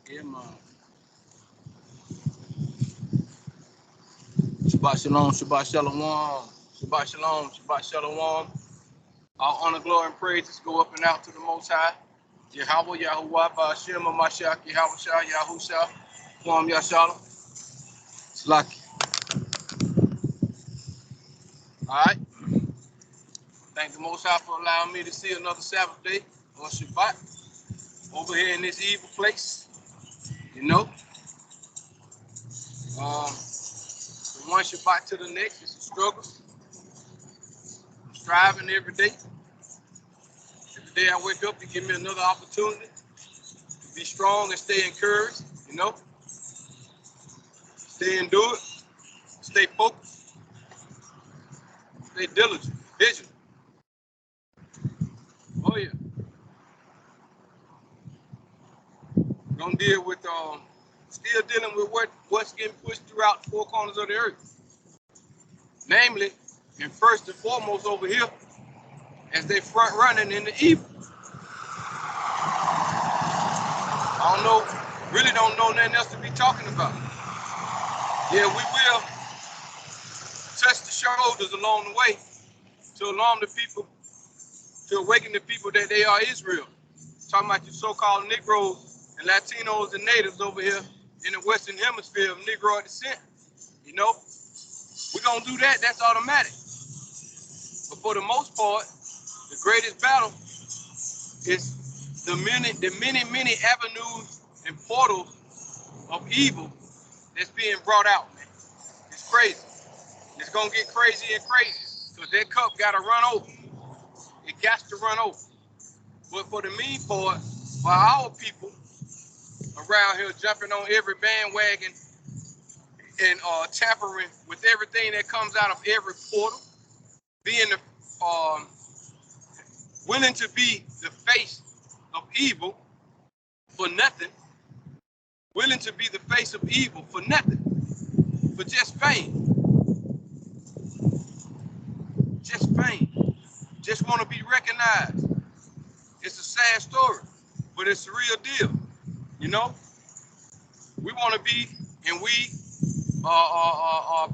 Yeah, man. Shabbat shalom, Shabbat shalom, Shabbat shalom, Shabbat shalom. All honor, glory, and praises go up and out to the Most High. Yahweh, Yahuwah, Ba'ashem, Mashiach, Yahweh Shah, Yahusha, Kwam Yashala, Slaki. All right. Thank the Most High for allowing me to see another Sabbath day on Shabbat over here in this evil place. You know, from one Shabbat to the next, it's a struggle. I'm striving every day. Every day I wake up, to give me another opportunity to be strong and stay encouraged, you know, stay and do it, stay focused, stay diligent, vigilant. Oh yeah. We're gonna deal with still dealing with what's getting pushed throughout the four corners of the earth. Namely, and first and foremost over here, as they front running in the evil. I don't know, really don't know nothing else to be talking about. Yeah, we will touch the shoulders along the way to alarm the people, to awaken the people that they are Israel. Talking about you so-called Negroes and Latinos and natives over here in the Western Hemisphere of Negro descent. You know, we're going to do that. That's automatic. But for the most part, the greatest battle is the many avenues and portals of evil that's being brought out, man. It's crazy. It's going to get crazy and crazy because that cup got to run over. It got to run over. But for the mean part, for our people around here jumping on every bandwagon and tampering with everything that comes out of every portal, being willing to be the face of evil for nothing, willing to be the face of evil for nothing, for just fame, just want to be recognized. It's a sad story, but it's the real deal. You know, we want to be, and we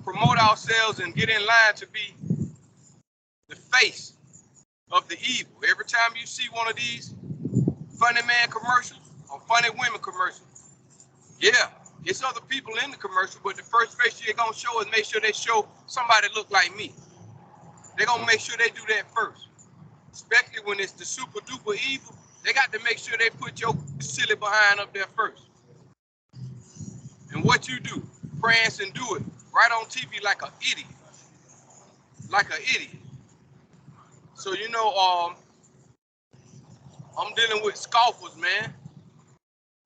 promote ourselves and get in line to be the face of the evil. Every time you see one of these funny man commercials or funny women commercials, yeah, it's other people in the commercial, but the first face you're gonna show is make sure they show somebody look like me. They're gonna make sure they do that first, especially when it's the super duper evil. They got to make sure they put your silly behind up there first. And what you do, prance and do it right on TV like an idiot. Like an idiot. So, you know, I'm dealing with scoffers, man.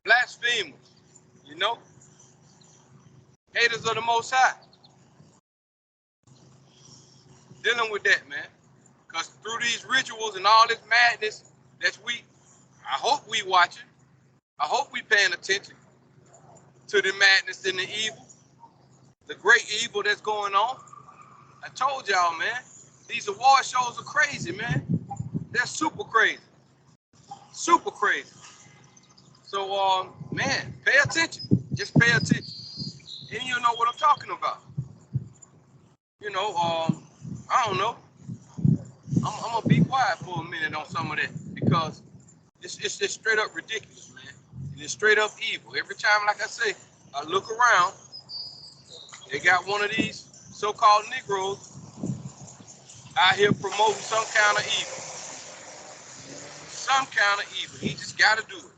Blasphemers, you know. Haters of the Most High. Dealing with that, man. Because through these rituals and all this madness that I hope we watching. I hope we paying attention to the madness and the evil. The great evil that's going on. I told y'all, man, these award shows are crazy, man. They're super crazy. Super crazy. So, man, pay attention. Just pay attention. And you know what I'm talking about. You know, I don't know. I'm going to be quiet for a minute on some of that because it's just straight up ridiculous, man. And it's straight up evil. Every time, like I say, I look around, they got one of these so-called Negroes out here promoting some kind of evil. Some kind of evil. He just got to do it.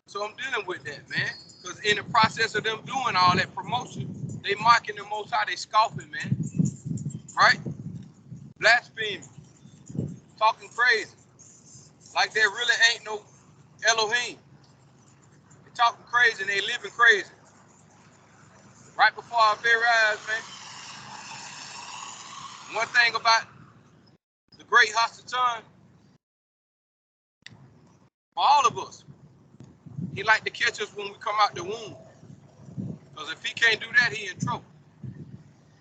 So I'm dealing with that, man. Because in the process of them doing all that promotion, they mocking the Most High, they scoffing, man. Right? Blaspheming. Talking crazy. Like there really ain't no Elohim. They talking crazy and they living crazy. Right before our very eyes, man. One thing about the great Hasatan, for all of us, he like to catch us when we come out the womb. Because if he can't do that, he in trouble.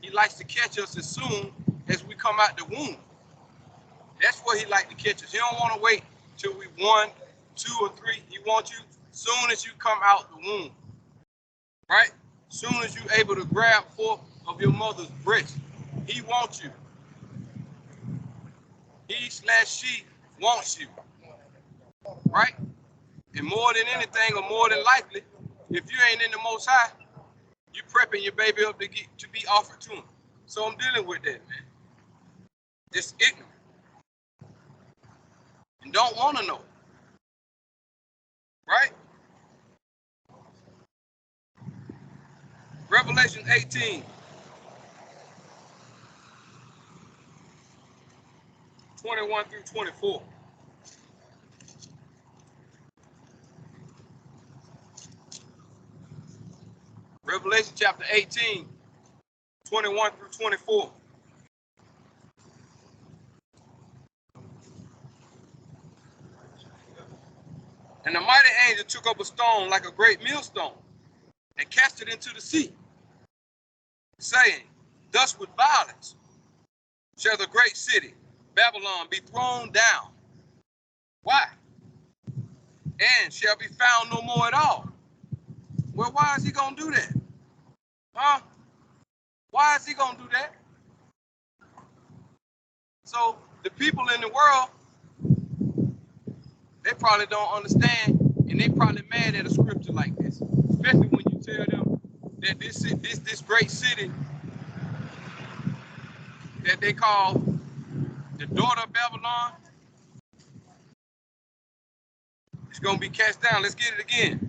He likes to catch us as soon as we come out the womb. That's where he like to catch us. He don't want to wait till we 1, 2, or 3. He wants you Soon as you come out the womb, right? Soon as you're able to grab forth of your mother's breast, he wants you. He/she wants you, right? And more than anything, or more than likely, if you ain't in the Most High, you prepping your baby up to be offered to him. So I'm dealing with that, man. Just ignorant and don't want to know, right? Revelation 18, 21 through 24. Revelation chapter 18, 21 through 24. And the mighty angel took up a stone like a great millstone and cast it into the sea, saying, thus with violence shall the great city, Babylon, be thrown down. Why? And shall be found no more at all. Well, why is he going to do that? Huh? Why is he going to do that? So the people in the world, they probably don't understand, and they probably mad at a scripture like this, especially when you tell them that this great city that they call the daughter of Babylon is going to be cast down. Let's get it again.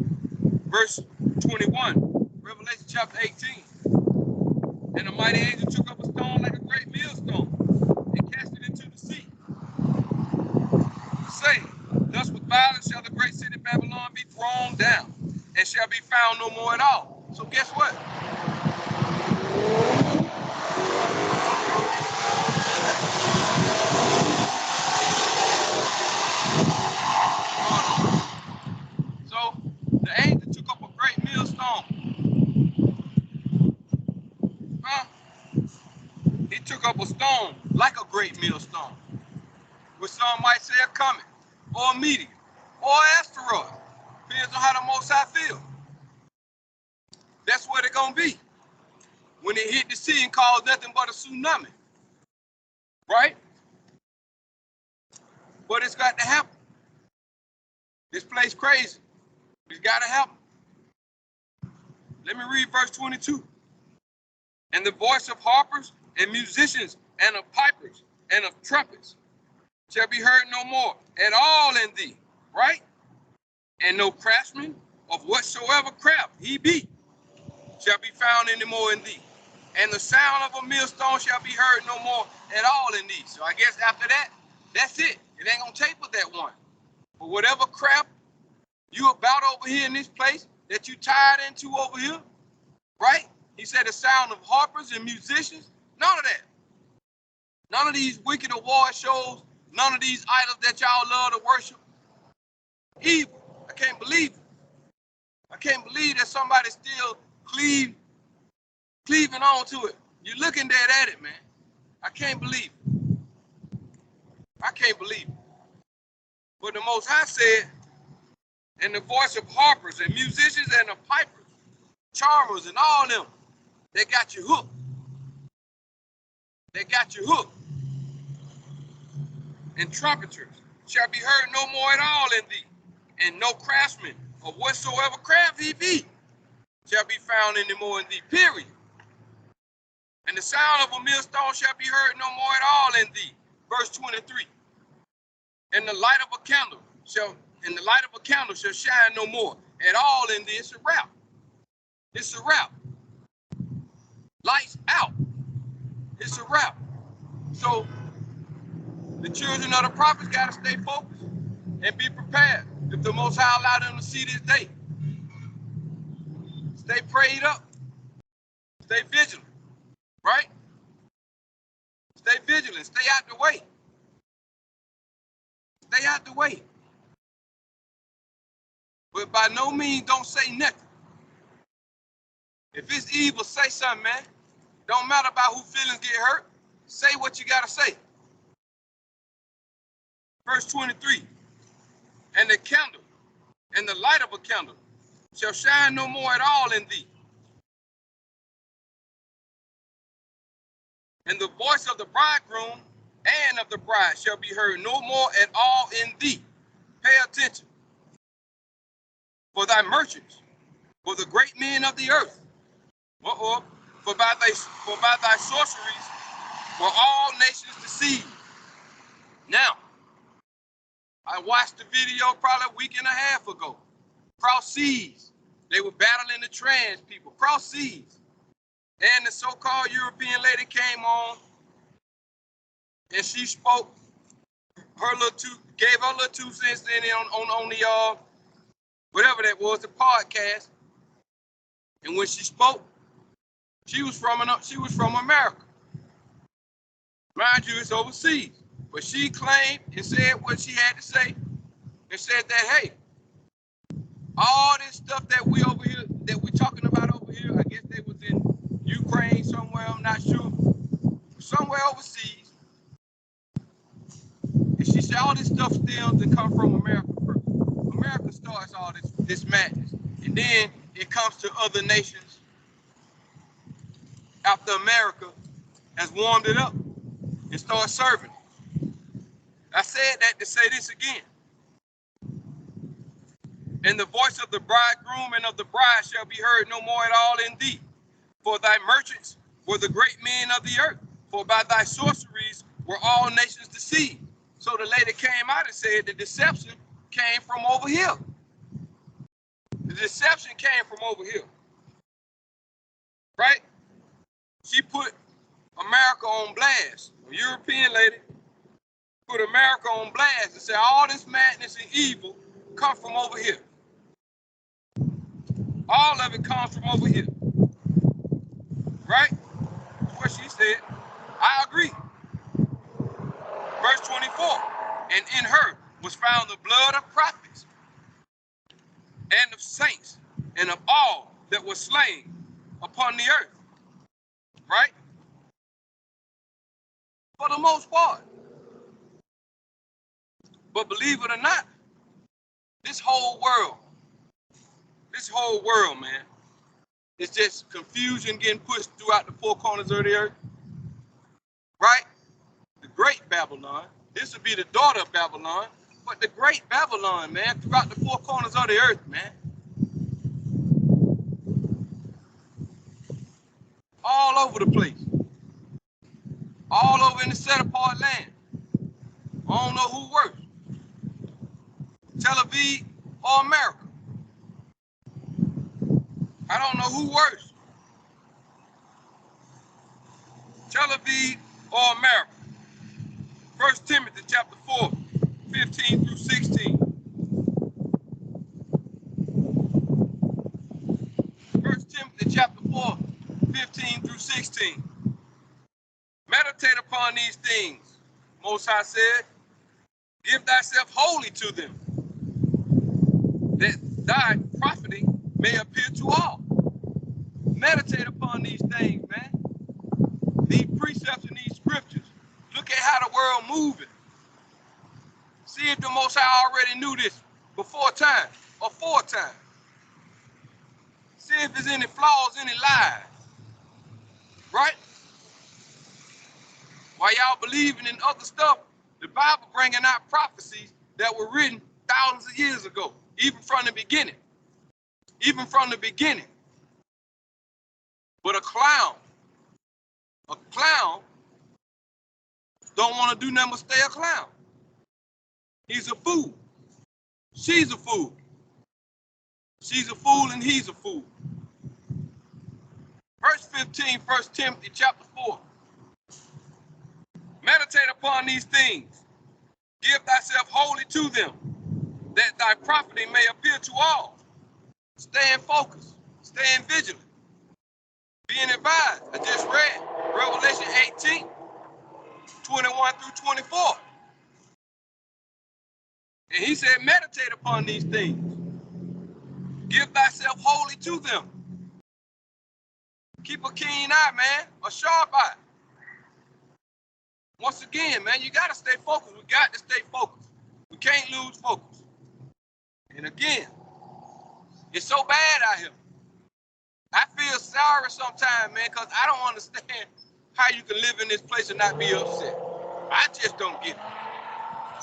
Verse 21, Revelation chapter 18. And the mighty angel took up a stone like a great millstone and cast it into the sea, saying, thus with violence shall the great city Babylon be thrown down, and shall be found no more at all. So guess what? So the angel took up a great millstone. Huh? He took up a stone like a great millstone, which some might say a comet, or a meteor, or an asteroid. Depends on how the Most High feel. That's where they're going to be when it hit the sea and cause nothing but a tsunami. Right? But it's got to happen. This place crazy. It's got to happen. Let me read verse 22. And the voice of harpers and musicians and of pipers and of trumpets shall be heard no more at all in thee. Right? And no craftsman of whatsoever craft he be shall be found any more in thee. And the sound of a millstone shall be heard no more at all in thee. So I guess after that, that's it. It ain't gonna take but that one. But whatever crap you about over here in this place that you tied into over here, right? He said the sound of harpers and musicians, none of that. None of these wicked award shows, none of these idols that y'all love to worship. Evil. I can't believe it. I can't believe that somebody's still cleaving on to it. You're looking dead at it, man. I can't believe it. I can't believe it. But the Most High said, and the voice of harpers and musicians and the pipers, charmers and all them, they got you hooked. They got you hooked. And trumpeters shall be heard no more at all in thee, and no craftsman of whatsoever craft he be shall be found any more in thee, period. And the sound of a millstone shall be heard no more at all in thee. Verse 23. And the light of a candle shall shine no more at all in thee. It's a wrap. It's a wrap. Lights out. It's a wrap. So the children of the prophets got to stay focused and be prepared. If the Most High allow them to see this day, stay prayed up. Stay vigilant. Right? Stay vigilant. Stay out the way. Stay out the way. But by no means don't say nothing. If it's evil, say something, man. Don't matter about who feelings get hurt. Say what you gotta say. Verse 23. And the candle and the light of a candle shall shine no more at all in thee. And the voice of the bridegroom and of the bride shall be heard no more at all in thee. Pay attention. For thy merchants, for the great men of the earth, for by thy sorceries were all nations deceived. Now, I watched the video probably a week and a half ago. Cross seas. They were battling the trans people. Cross seas. And the so-called European lady came on and she spoke gave her little 2 cents in on the whatever that was, the podcast. And when she spoke, she was from America. Mind you, it's overseas. But she claimed and said what she had to say and said that, hey, all this stuff that we talking about over here, I guess they was in Ukraine somewhere, I'm not sure, somewhere overseas. And she said all this stuff stems and come from America first. America starts all this madness. And then it comes to other nations after America has warmed it up and started serving it. I said that to say this again. And the voice of the bridegroom and of the bride shall be heard no more at all in thee. For thy merchants were the great men of the earth. For by thy sorceries were all nations deceived. So the lady came out and said the deception came from over here. The deception came from over here. Right? She put America on blast. A European lady put America on blast and said all this madness and evil come from over here. All of it comes from over here. Right? That's what she said. I agree. Verse 24. And in her was found the blood of prophets and of saints and of all that were slain upon the earth. Right? For the most part. But believe it or not, this whole world, man, it's just confusion getting pushed throughout the 4 corners of the earth. Right? The great Babylon. This would be the daughter of Babylon, but the great Babylon, man, throughout the 4 corners of the earth, man. All over the place. All over in the set apart land. I don't know who works. Tel Aviv or America. I don't know who works. Tel Aviv or America. 1 Timothy chapter 4, 15 through 16. 1 Timothy chapter 4, 15 through 16. Meditate upon these things, Most High said. Give thyself wholly to them, that thy profiting may appear to all. Meditate upon these things, man. These precepts and these scriptures. Look at how the world moving. See if the Most High already knew this before time or for time. See if there's any flaws, any lies. Right? While y'all believing in other stuff, the Bible bringing out prophecies that were written thousands of years ago, even from the beginning. Even from the beginning. But a clown don't want to do nothing but stay a clown. He's a fool. She's a fool. She's a fool and he's a fool. Verse 15, 1 Timothy chapter 4. Meditate upon these things. Give thyself wholly to them, that thy profiting may appear to all. Staying focused. Staying vigilant. Being advised. I just read Revelation 18, 21 through 24. And he said, meditate upon these things. Give thyself wholly to them. Keep a keen eye, man, a sharp eye. Once again, man, you got to stay focused. We got to stay focused. We can't lose focus. And again, It's so bad out here. I feel sorry sometimes, man, because I don't understand how you can live in this place and not be upset. I just don't get it.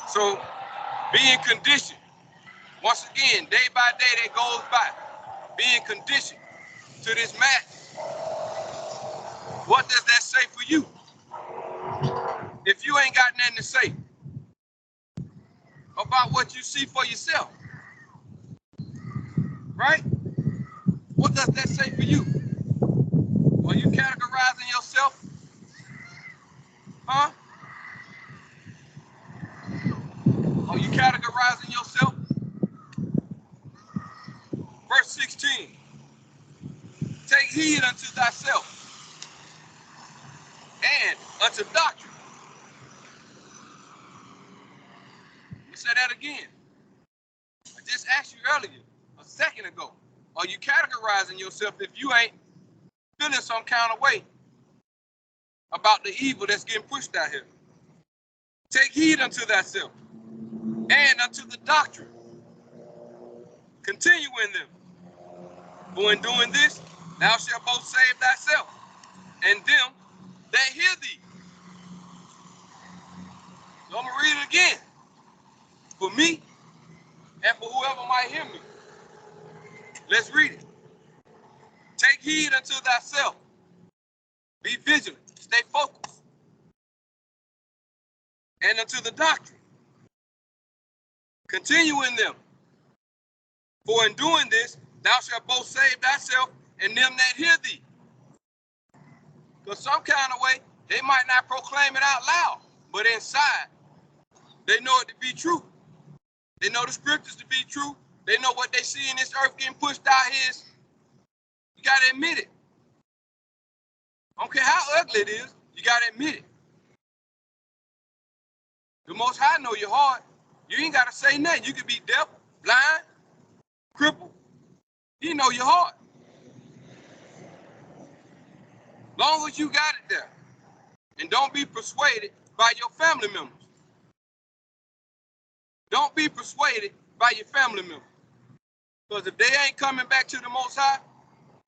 So being conditioned, once again, day by day that goes by, being conditioned to this madness. What does that say for you? If you ain't got nothing to say about what you see for yourself, right? What does that say for you? Are you categorizing yourself? Huh? Are you categorizing yourself? Verse 16, take heed unto thyself and unto doctrine. Let me say that again. I just asked you earlier, a second ago. Are you categorizing yourself if you ain't feeling some kind of way about the evil that's getting pushed out here? Take heed unto thyself and unto the doctrine. Continue in them. For in doing this, thou shalt both save thyself and them that hear thee. So I'm going to read it again. For me and for whoever might hear me. Let's read it. Take heed unto thyself. Be vigilant. Stay focused. And unto the doctrine. Continue in them. For in doing this, thou shalt both save thyself and them that hear thee. Because some kind of way, they might not proclaim it out loud, but inside, they know it to be true. They know the scriptures to be true. They know what they see in this earth getting pushed out here. You got to admit it. I don't care how ugly it is, you got to admit it. The Most High know your heart. You ain't got to say nothing. You can be deaf, blind, crippled. He know your heart. Long as you got it there. And don't be persuaded by your family members. Don't be persuaded by your family members. Because if they ain't coming back to the Most High,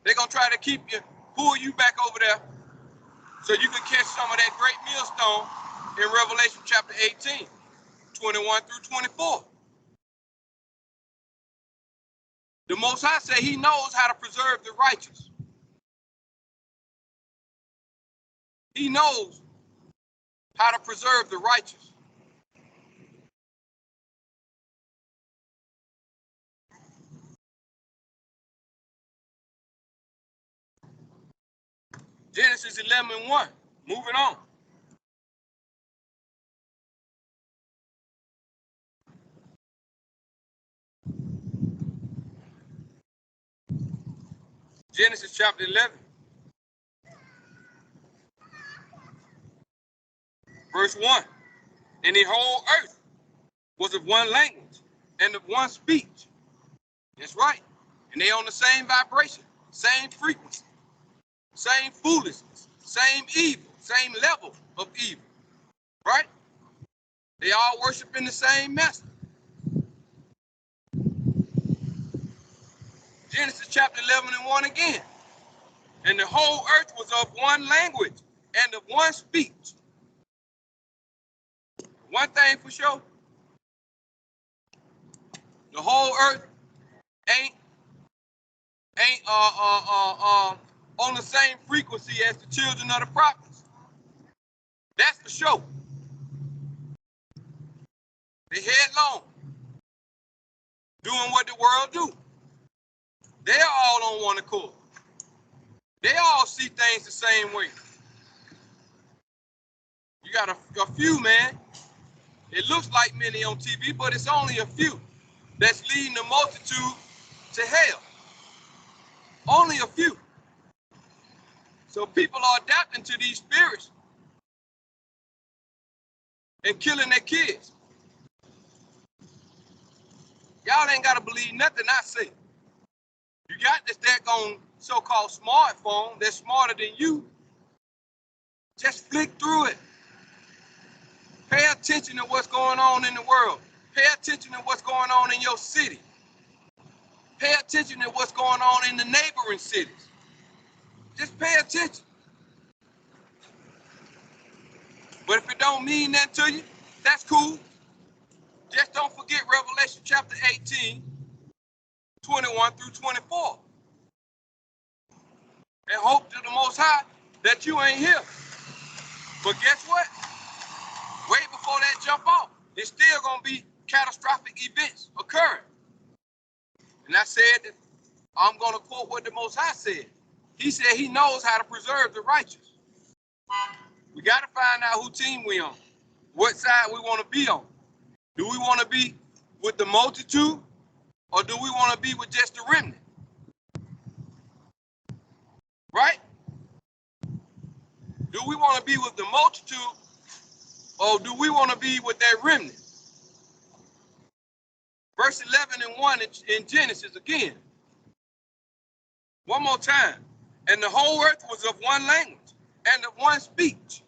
they're going to try to keep you, pull you back over there so you can catch some of that great millstone in Revelation chapter 18, 21 through 24. The Most High said he knows how to preserve the righteous. He knows how to preserve the righteous. Genesis 11:1. Moving on. Genesis chapter 11, verse 1. And the whole earth was of one language and of one speech. That's right. And they on the same vibration, same frequency, same foolishness, same evil, same level of evil. Right? They all worshiping the same master. Genesis chapter 11:1 again. And the whole earth was of one language and of one speech. One thing for sure, the whole earth ain't on the same frequency as the children of the prophets. That's for sure. They headlong, doing what the world do. They're all on one accord. They all see things the same way. You got a few, man. It looks like many on TV, but it's only a few that's leading the multitude to hell. Only a few. So people are adapting to these spirits and killing their kids. Y'all ain't got to believe nothing I say. You got this daggone so-called smartphone that's smarter than you. Just flick through it. Pay attention to what's going on in the world. Pay attention to what's going on in your city. Pay attention to what's going on in the neighboring cities. Just pay attention. But if it don't mean that to you, that's cool. Just don't forget Revelation chapter 18, 21 through 24. And hope to the Most High that you ain't here. But guess what? Way before that jump off, there's still going to be catastrophic events occurring. And I said that I'm going to quote what the Most High said. He said he knows how to preserve the righteous. We got to find out who team we on, what side we want to be on. Do we want to be with the multitude, or do we want to be with just the remnant? Right? Do we want to be with the multitude, or do we want to be with that remnant? Verse 11 and 1 in Genesis again. One more time. And the whole earth was of one language and of one speech.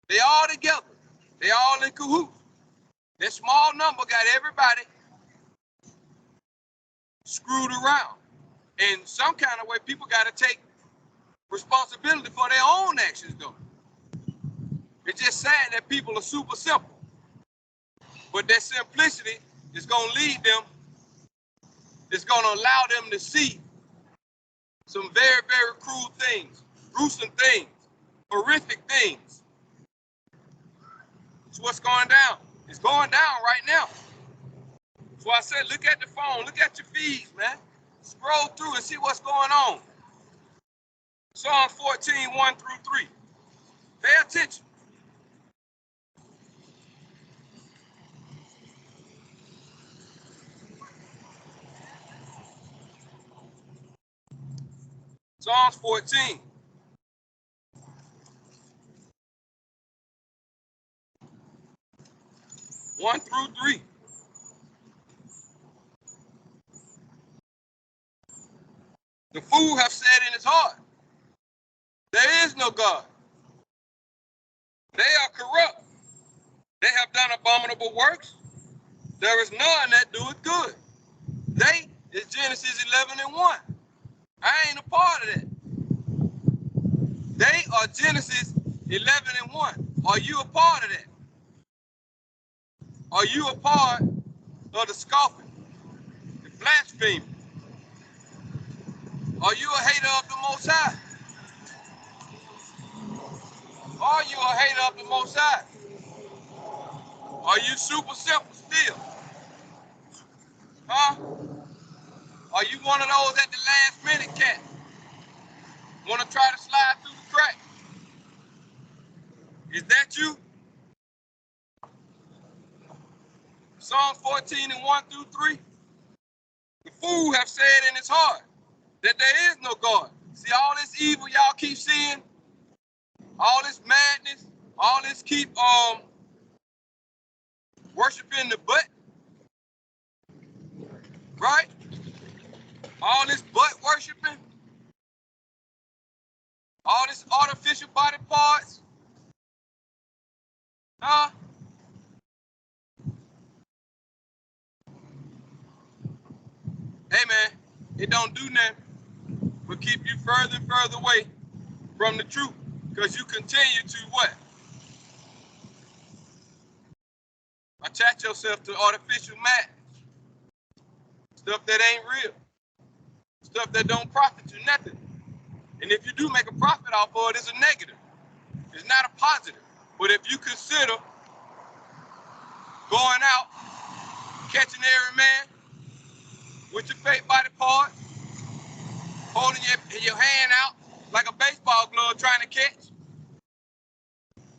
They all together. They all in cahoots. That small number got everybody screwed around. In some kind of way, people got to take responsibility for their own actions, though. It's just sad that people are super simple. But that simplicity is going to lead them, it's going to allow them to see some very, very cruel things, gruesome things, horrific things. It's what's going down. It's going down right now. So I said, look at the phone, look at your feeds, man. Scroll through and see what's going on. Psalm 14, 1 through 3. Pay attention. Psalms 14. One through 3. The fool have said in his heart, there is no God. They are corrupt. They have done abominable works. There is none that doeth good. They is Genesis 11 and 1. I ain't a part of that. They are Genesis 11 and 1. Are you a part of that? Are you a part of the scoffers, the blasphemers? Are you a hater of the Most High? Are you a hater of the Most High? Are you super simple still? Huh? Are you one of those at the last minute cat? Want to try to slide through the crack? Is that you? Psalm 14 and 1 through 3. The fool have said in his heart that there is no God. See all this evil y'all keep seeing? All this madness, all this keep worshiping the butt, right? All this butt worshiping, all this artificial body parts, huh? Hey man, it don't do nothing but keep you further and further away from the truth, because you continue to what? Attach yourself to artificial madness, stuff that ain't real, stuff that don't profit you nothing. And if you do make a profit off of it, it's a negative. It's not a positive. But if you consider going out, catching every man with your fake body part, holding your hand out like a baseball glove trying to catch,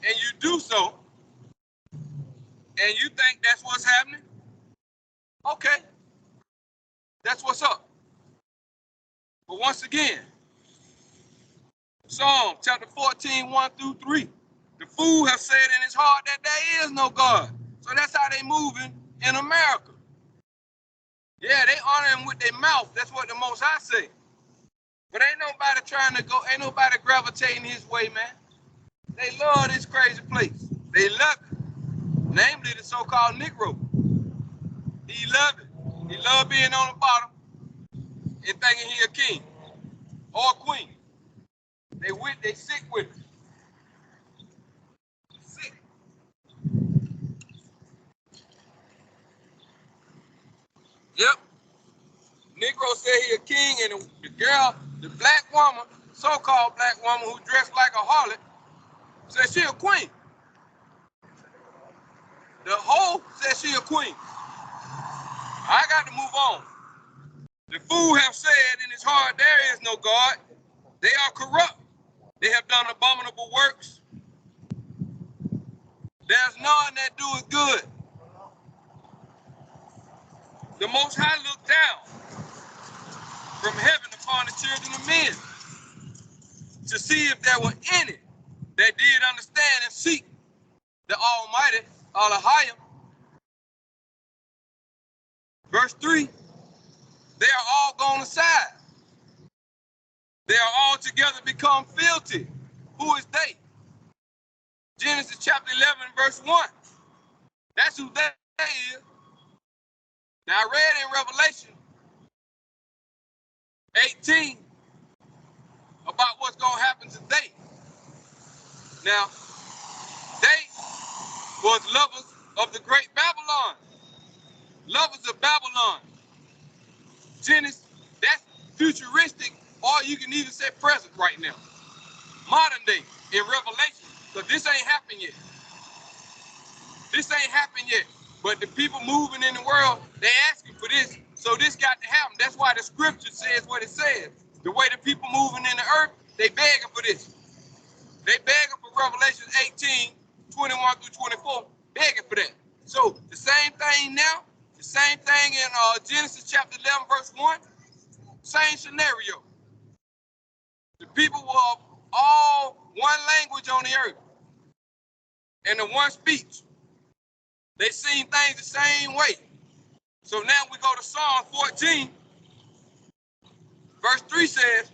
and you do so, and you think that's what's happening, okay, that's what's up. But once again, Psalm chapter 14, 1 through 3. The fool have said in his heart that there is no God. So that's how they moving in America. Yeah, they honor him with their mouth. That's what the Most High say. But ain't nobody trying to go, ain't nobody gravitating his way, man. They love this crazy place. They love it. Namely the so-called Negro. He love it. He love being on the bottom and thinking he a king or a queen. They sick with it. Sick. Yep. Negro said he a king, and the girl, the black woman, so-called black woman who dressed like a harlot, said she a queen. The hoe said she a queen. I got to move on. The fool have said in his heart there is no God. They are corrupt. They have done abominable works. There's none that doeth good. The Most High looked down from heaven upon the children of men to see if there were any that did understand and seek the Almighty, Elohim. Verse 3, they are all gone aside. They are all together become filthy. Who is they? Genesis chapter 11, verse 1. That's who they is. Now I read in Revelation 18 about what's going to happen to they. Now, they was lovers of the great Babylon. Lovers of Babylon. Genesis, that's futuristic, or you can even say present right now. Modern day in Revelation, because this ain't happened yet. This ain't happened yet. But the people moving in the world, they asking for this, so this got to happen. That's why the scripture says what it says. The way the people moving in the earth, they begging for this. They begging for Revelation 18, 21 through 24, begging for that. So the same thing now, the same thing in Genesis chapter 11, verse 1, same scenario. The people were all one language on the earth and the one speech. They seen things the same way. So now we go to Psalm 14, verse 3 says,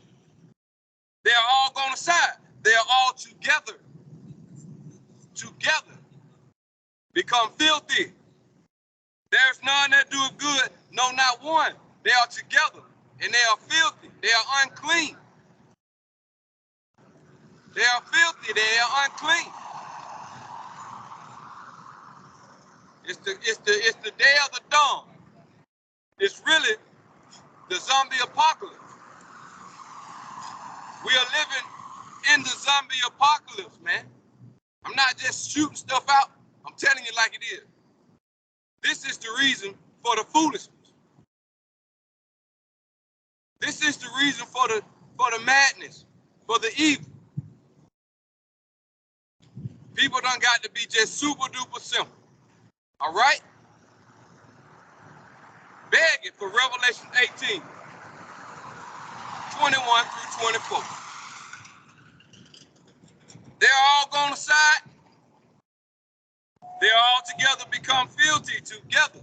they are all gone aside. They are all together. Together. Become filthy. There's none that doeth good, no, not one. They are together, and they are filthy. They are unclean. They are filthy. They are unclean. It's the day of the dawn. It's really the zombie apocalypse. We are living in the zombie apocalypse, man. I'm not just shooting stuff out. I'm telling you like it is. This is the reason for the foolishness. This is the reason for the madness, for the evil. People done got to be just super duper simple. All right? Begging for Revelation 18, 21 through 24. They're all gone aside. They are all together become filthy together.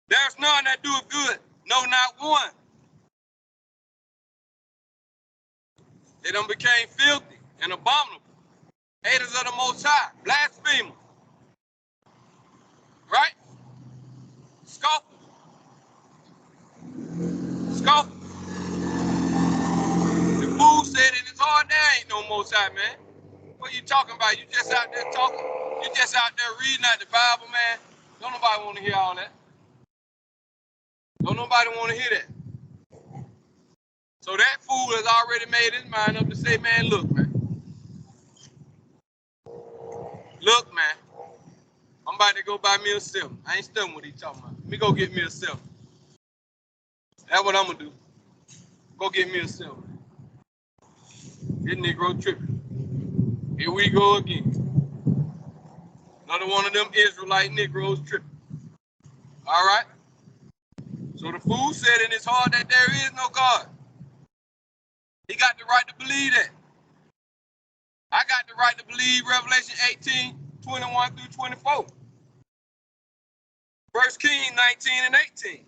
There's none that doeth good, no, not one. They done became filthy and abominable. Haters of the Most High, blasphemers. Right? Scoffers. Scoffers. The fool said in his heart, there ain't no Most High, man. What you talking about? You just out there talking. You just out there reading out the Bible, man. Don't nobody want to hear all that. Don't nobody want to hear that. So that fool has already made his mind up to say, man, look, man. Look, man. I'm about to go buy me a selfie. I ain't studying what he talking about. Let me go get me a selfie. That's what I'm going to do. Go get me a selfie. This Negro tripping. Here we go again. Another one of them Israelite Negroes tripping. All right? So the fool said in his heart that there is no God. He got the right to believe that. I got the right to believe Revelation 18, 21 through 24. 1 Kings 19 and 18.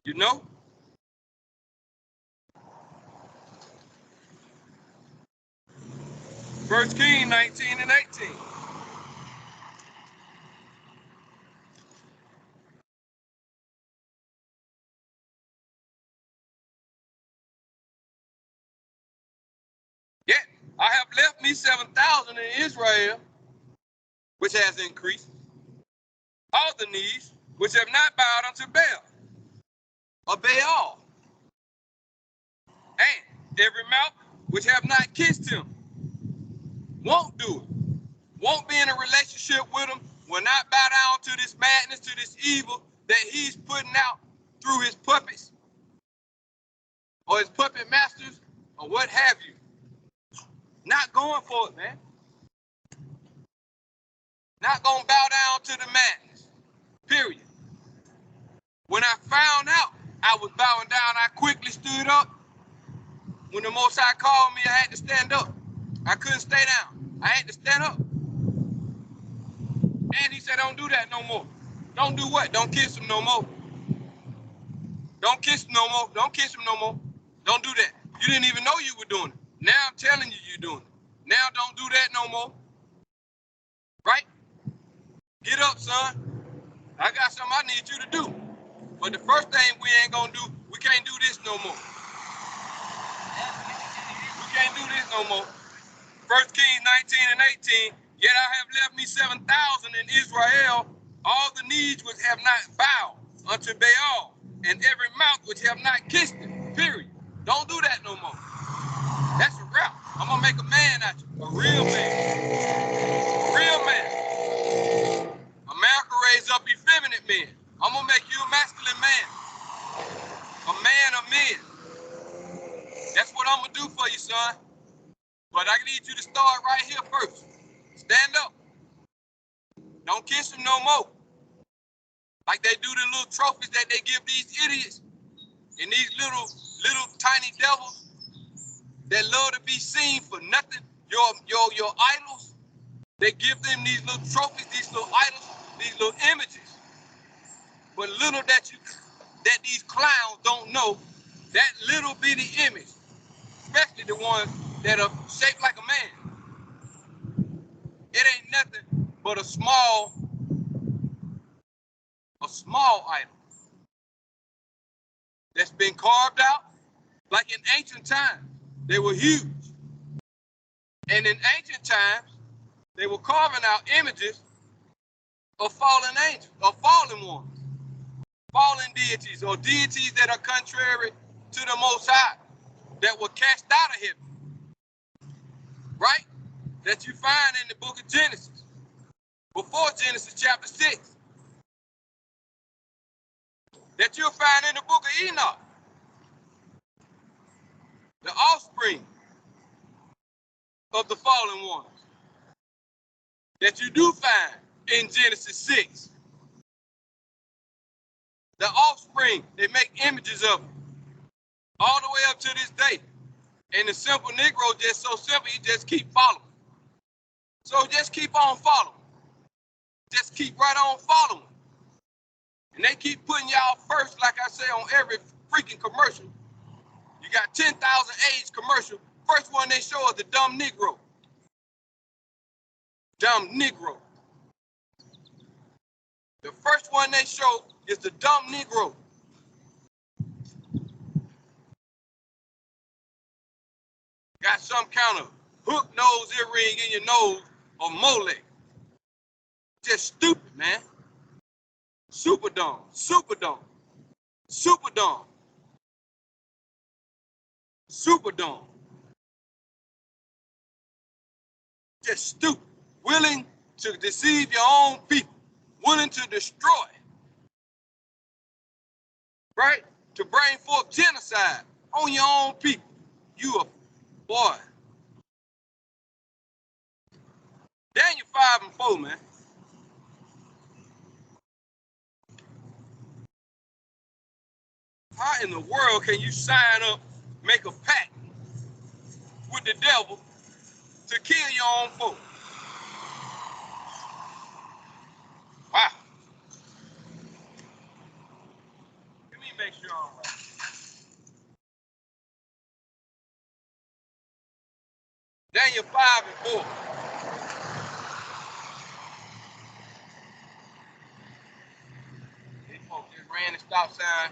You know? First Kings 19 and 18. I have left me 7,000 in Israel, which has increased. All the knees which have not bowed unto Baal or Baal, and every mouth which have not kissed him won't do it, won't be in a relationship with him, will not bow down to this madness, to this evil that he's putting out through his puppets or his puppet masters or what have you. Not going for it, man. Not gonna bow down to the madness, period. When I found out I was bowing down, I quickly stood up. When the Most High called me, I had to stand up. I couldn't stay down. I had to stand up. And he said, don't do that no more. Don't do what? Don't kiss him no more. Don't kiss him no more. Don't kiss him no more. Don't do that. You didn't even know you were doing it. Now I'm telling you you're doing it. Now don't do that no more. Right? Get up, son. I got something I need you to do. But the first thing we ain't gonna do, we can't do this no more. We can't do this no more. 1 Kings 19 and 18, yet I have left me 7,000 in Israel, all the knees which have not bowed unto Baal, and every mouth which have not kissed him, period. Don't do that no more. That's a wrap. I'm gonna make a man out of you, a real man. A real man. America raised up effeminate men. I'm gonna make you a masculine man. A man of men. That's what I'm gonna do for you, son. But I need you to start right here first. Stand up. Don't kiss him no more. Like they do the little trophies that they give these idiots and these little tiny devils that love to be seen for nothing. Your idols. They give them these little trophies, these little idols, these little images. But little that these clowns don't know, that little bitty image, especially the ones that are shaped like a man, it ain't nothing but a small idol that's been carved out. Like in ancient times, they were huge. And in ancient times, they were carving out images of fallen angels, or fallen ones, fallen deities, or deities that are contrary to the Most High, that were cast out of heaven, right? That you find in the book of Genesis, before Genesis chapter 6, that you'll find in the book of Enoch, the offspring of the fallen ones, that you do find in Genesis 6. The offspring, they make images of them all the way up to this day. And the simple Negro just so simple, he just keep following. So just keep on following. Just keep right on following. And they keep putting y'all first, like I say, on every freaking commercial. You got 10,000 AIDS commercial. First one they show is the dumb Negro. Dumb Negro. The first one they show is the dumb Negro. Got some kind of hook nose earring in your nose or mole. Just stupid, man. Super dumb, super dumb, super dumb, super dumb. Just stupid. Willing to deceive your own people. Willing to destroy. Right? To bring forth genocide on your own people. You a boy. Daniel 5 and 4, man. How in the world can you sign up, make a pact with the devil to kill your own folk? Wow. Let me make sure I'm right. Daniel 5 and 4. These folks just ran the stop sign.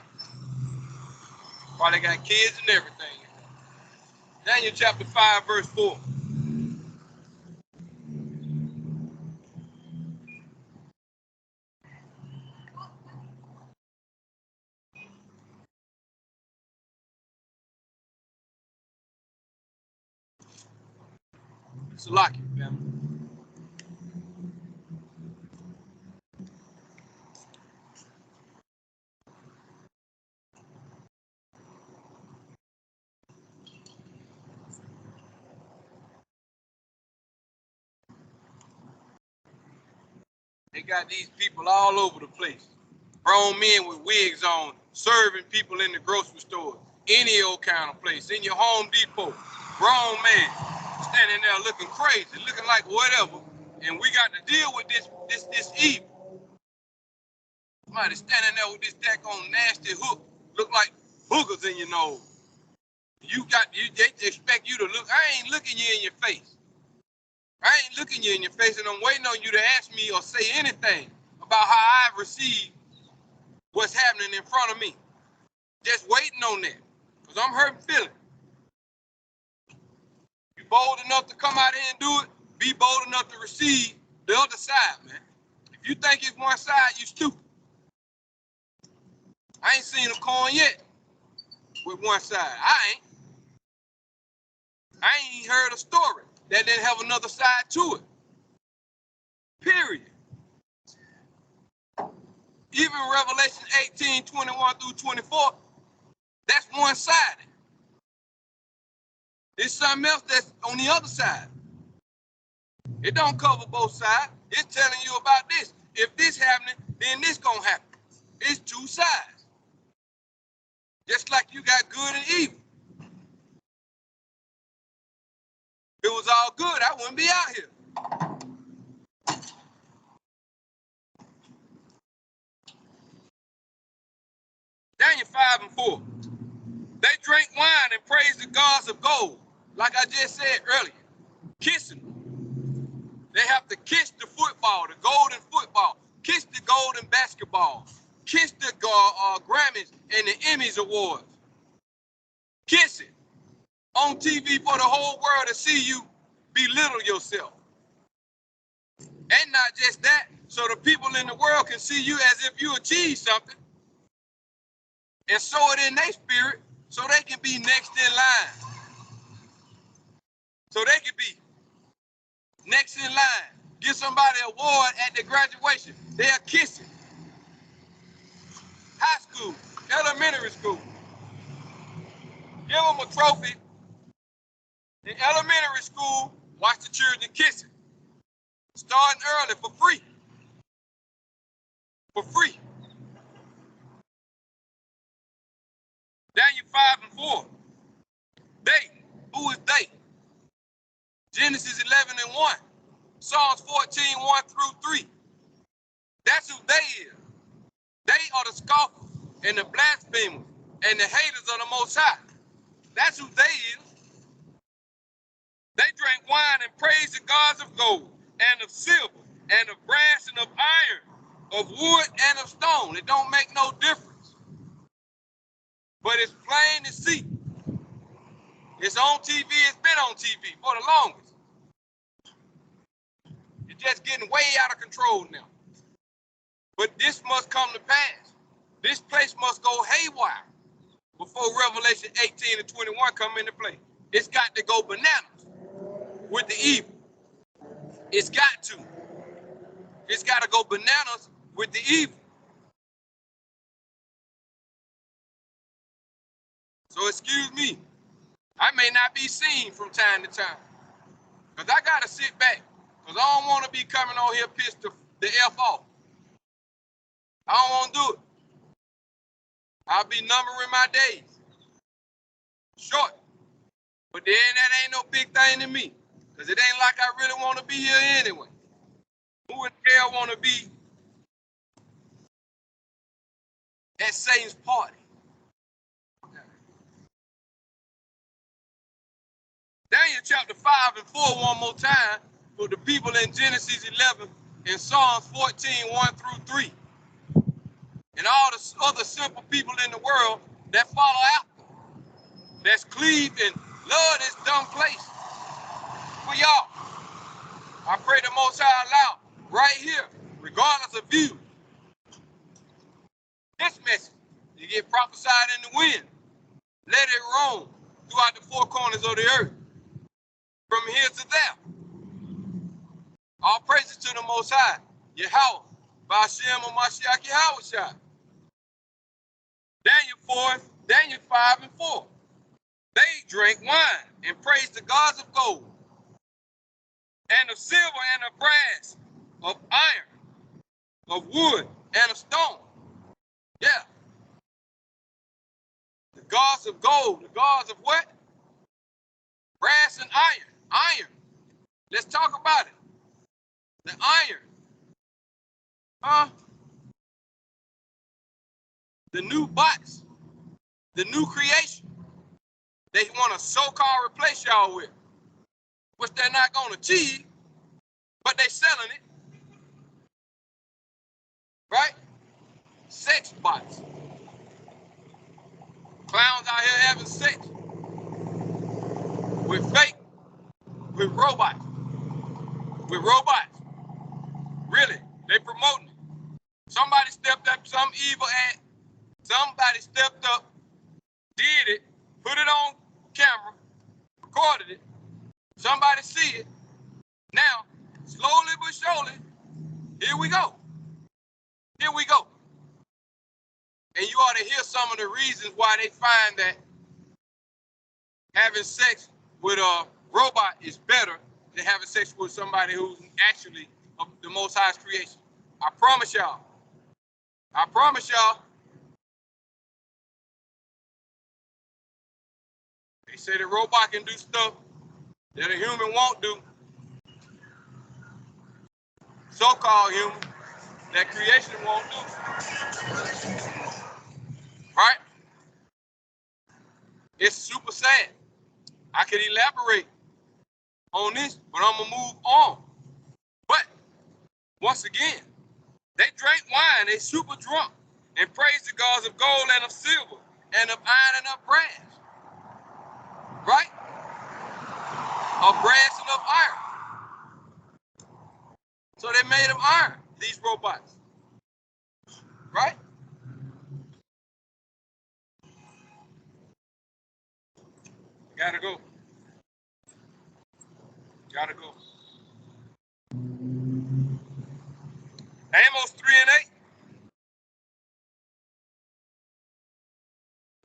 While they got kids and everything. Daniel chapter 5, verse 4. Salaki, family. They got these people all over the place. Grown men with wigs on, serving people in the grocery store, any old kind of place, in your Home Depot. Grown man standing there looking crazy, looking like whatever, and we got to deal with this evil. Somebody standing there with this daggone nasty hook, look like boogers in your nose. They expect you to look. I ain't looking you in your face. I ain't looking you in your face, and I'm waiting on you to ask me or say anything about how I've received what's happening in front of me. Just waiting on that, because I'm hurting feeling. Be bold enough to come out here and do it. Be bold enough to receive the other side, man. If you think it's one side, you stupid. I ain't seen a coin yet with one side. I ain't heard a story that didn't have another side to it. Period. Even Revelation 18, 21 through 24, that's one-sided. There's something else that's on the other side. It don't cover both sides. It's telling you about this. If this happening, then this gonna happen. It's two sides. Just like you got good and evil. If it was all good, I wouldn't be out here. Daniel 5 and 4. They drink wine and praise the gods of gold, like I just said earlier. Kissing. They have to kiss the football, the golden football. Kiss the golden basketball. Kiss the Grammys and the Emmys awards. Kiss it. On TV for the whole world to see you belittle yourself. And not just that, so the people in the world can see you as if you achieved something and sow it in their spirit so they can be next in line. So they can be next in line. Give somebody an award at the graduation. They'll kiss it. High school, elementary school. Give them a trophy. In elementary school, watch the children kiss it. Starting early for free. For free. Daniel 5 and 4. They, who is they? Genesis 11 and 1. Psalms 14, 1 through 3. That's who they is. They are the scoffers and the blasphemers and the haters of the Most High. That's who they is. They drink wine and praise the gods of gold and of silver and of brass and of iron, of wood and of stone. It don't make no difference. But it's plain to see. It's on TV. It's been on TV for the longest. It's just getting way out of control now. But this must come to pass. This place must go haywire before Revelation 18 and 21 come into play. It's got to go bananas with the evil. It's got to. It's got to go bananas with the evil. So excuse me, I may not be seen from time to time, because I got to sit back, because I don't want to be coming on here pissed the F off. I don't want to do it. I'll be numbering my days. Short. But then that ain't no big thing to me, because it ain't like I really want to be here anyway. Who in hell want to be at Satan's party? Daniel chapter 5 and 4 one more time for the people in Genesis 11 and Psalms 14, 1 through 3. And all the other simple people in the world that follow after, that's cleaved and love this dumb place. For y'all, I pray the Most High allow right here, regardless of view, this message to get prophesied in the wind. Let it roam throughout the four corners of the earth, from here to there. All praises to the Most High. Yahweh. Ba'ashem Mashiach Yahweh. Daniel 5:4. They drank wine and praised the gods of gold, and of silver, and of brass, of iron, of wood, and of stone. Yeah. The gods of gold, the gods of what? Brass and iron. Iron. Let's talk about it. The iron. The new bots, the new creation. They want to so-called replace y'all with, which they're not going to achieve, but they selling it. Right? Sex bots. Clowns out here having sex with robots. Really, they promoting it. Somebody stepped up, some evil act. Somebody stepped up, did it, put it on camera, recorded it. Somebody see it. Now, slowly but surely, here we go. Here we go. And you ought to hear some of the reasons why they find that having sex with a robot is better than having sex with somebody who's actually the Most High's creation. I promise y'all. I promise y'all. They say the robot can do stuff that a human won't do. So-called human, that creation won't do. Right? It's super sad. I could elaborate on this, but I'm gonna move on. But once again, they drank wine, they super drunk, and praised the gods of gold and of silver, and of iron and of brass. Right? Of brass and of iron. So they made of iron, these robots. Right? Gotta go. Gotta go. Amos 3:8.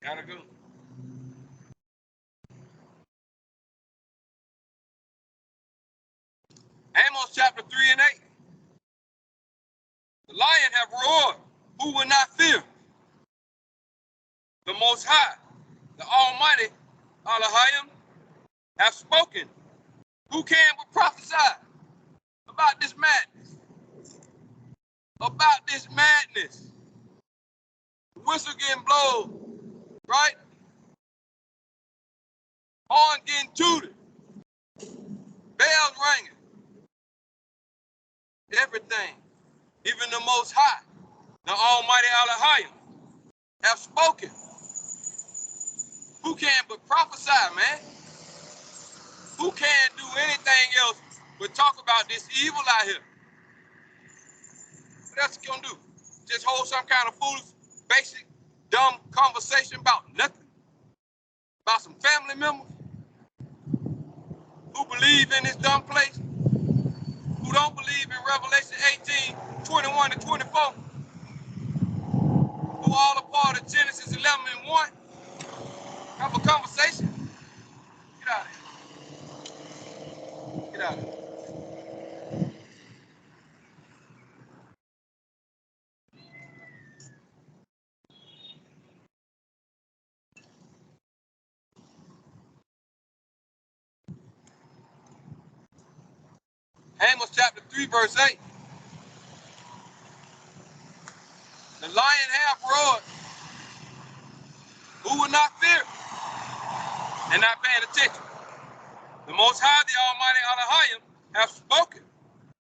Gotta go. Amos chapter 3:8. The lion have roared, who will not fear? The Most High, the Almighty, Elohim, have spoken. Who can but prophesy about this madness? About this madness. The whistle getting blown, right? Horn getting tooted. Bells ringing. Everything. Even the Most High, the Almighty Elohim, have spoken. Who can but prophesy, man? Who can do anything else but talk about this evil out here? What else you gonna do? Just hold some kind of foolish, basic, dumb conversation about nothing? About some family members who believe in this dumb place? Who don't believe in Revelation 18:21-24? Who all a part of Genesis 11:1? Have a conversation. Get out of here. Get out of here. Amos chapter 3:8. The lion hath roared. Who will not fear? And not paying attention. The Most High, the Almighty Elohim, have spoken.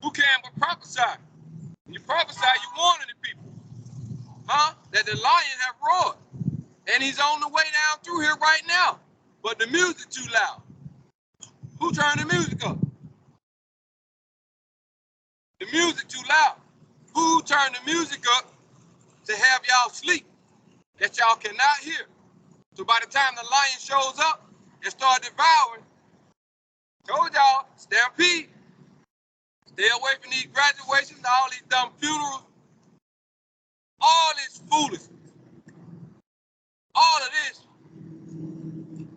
Who can but prophesy? When you prophesy, you warning the people. That the lion have roared. And he's on the way down through here right now. But the music too loud. Who turned the music up? The music too loud. Who turned the music up to have y'all sleep that y'all cannot hear? So by the time the lion shows up and start devouring, told y'all, stampede. Stay away from these graduations, all these dumb funerals, all this foolishness, all of this,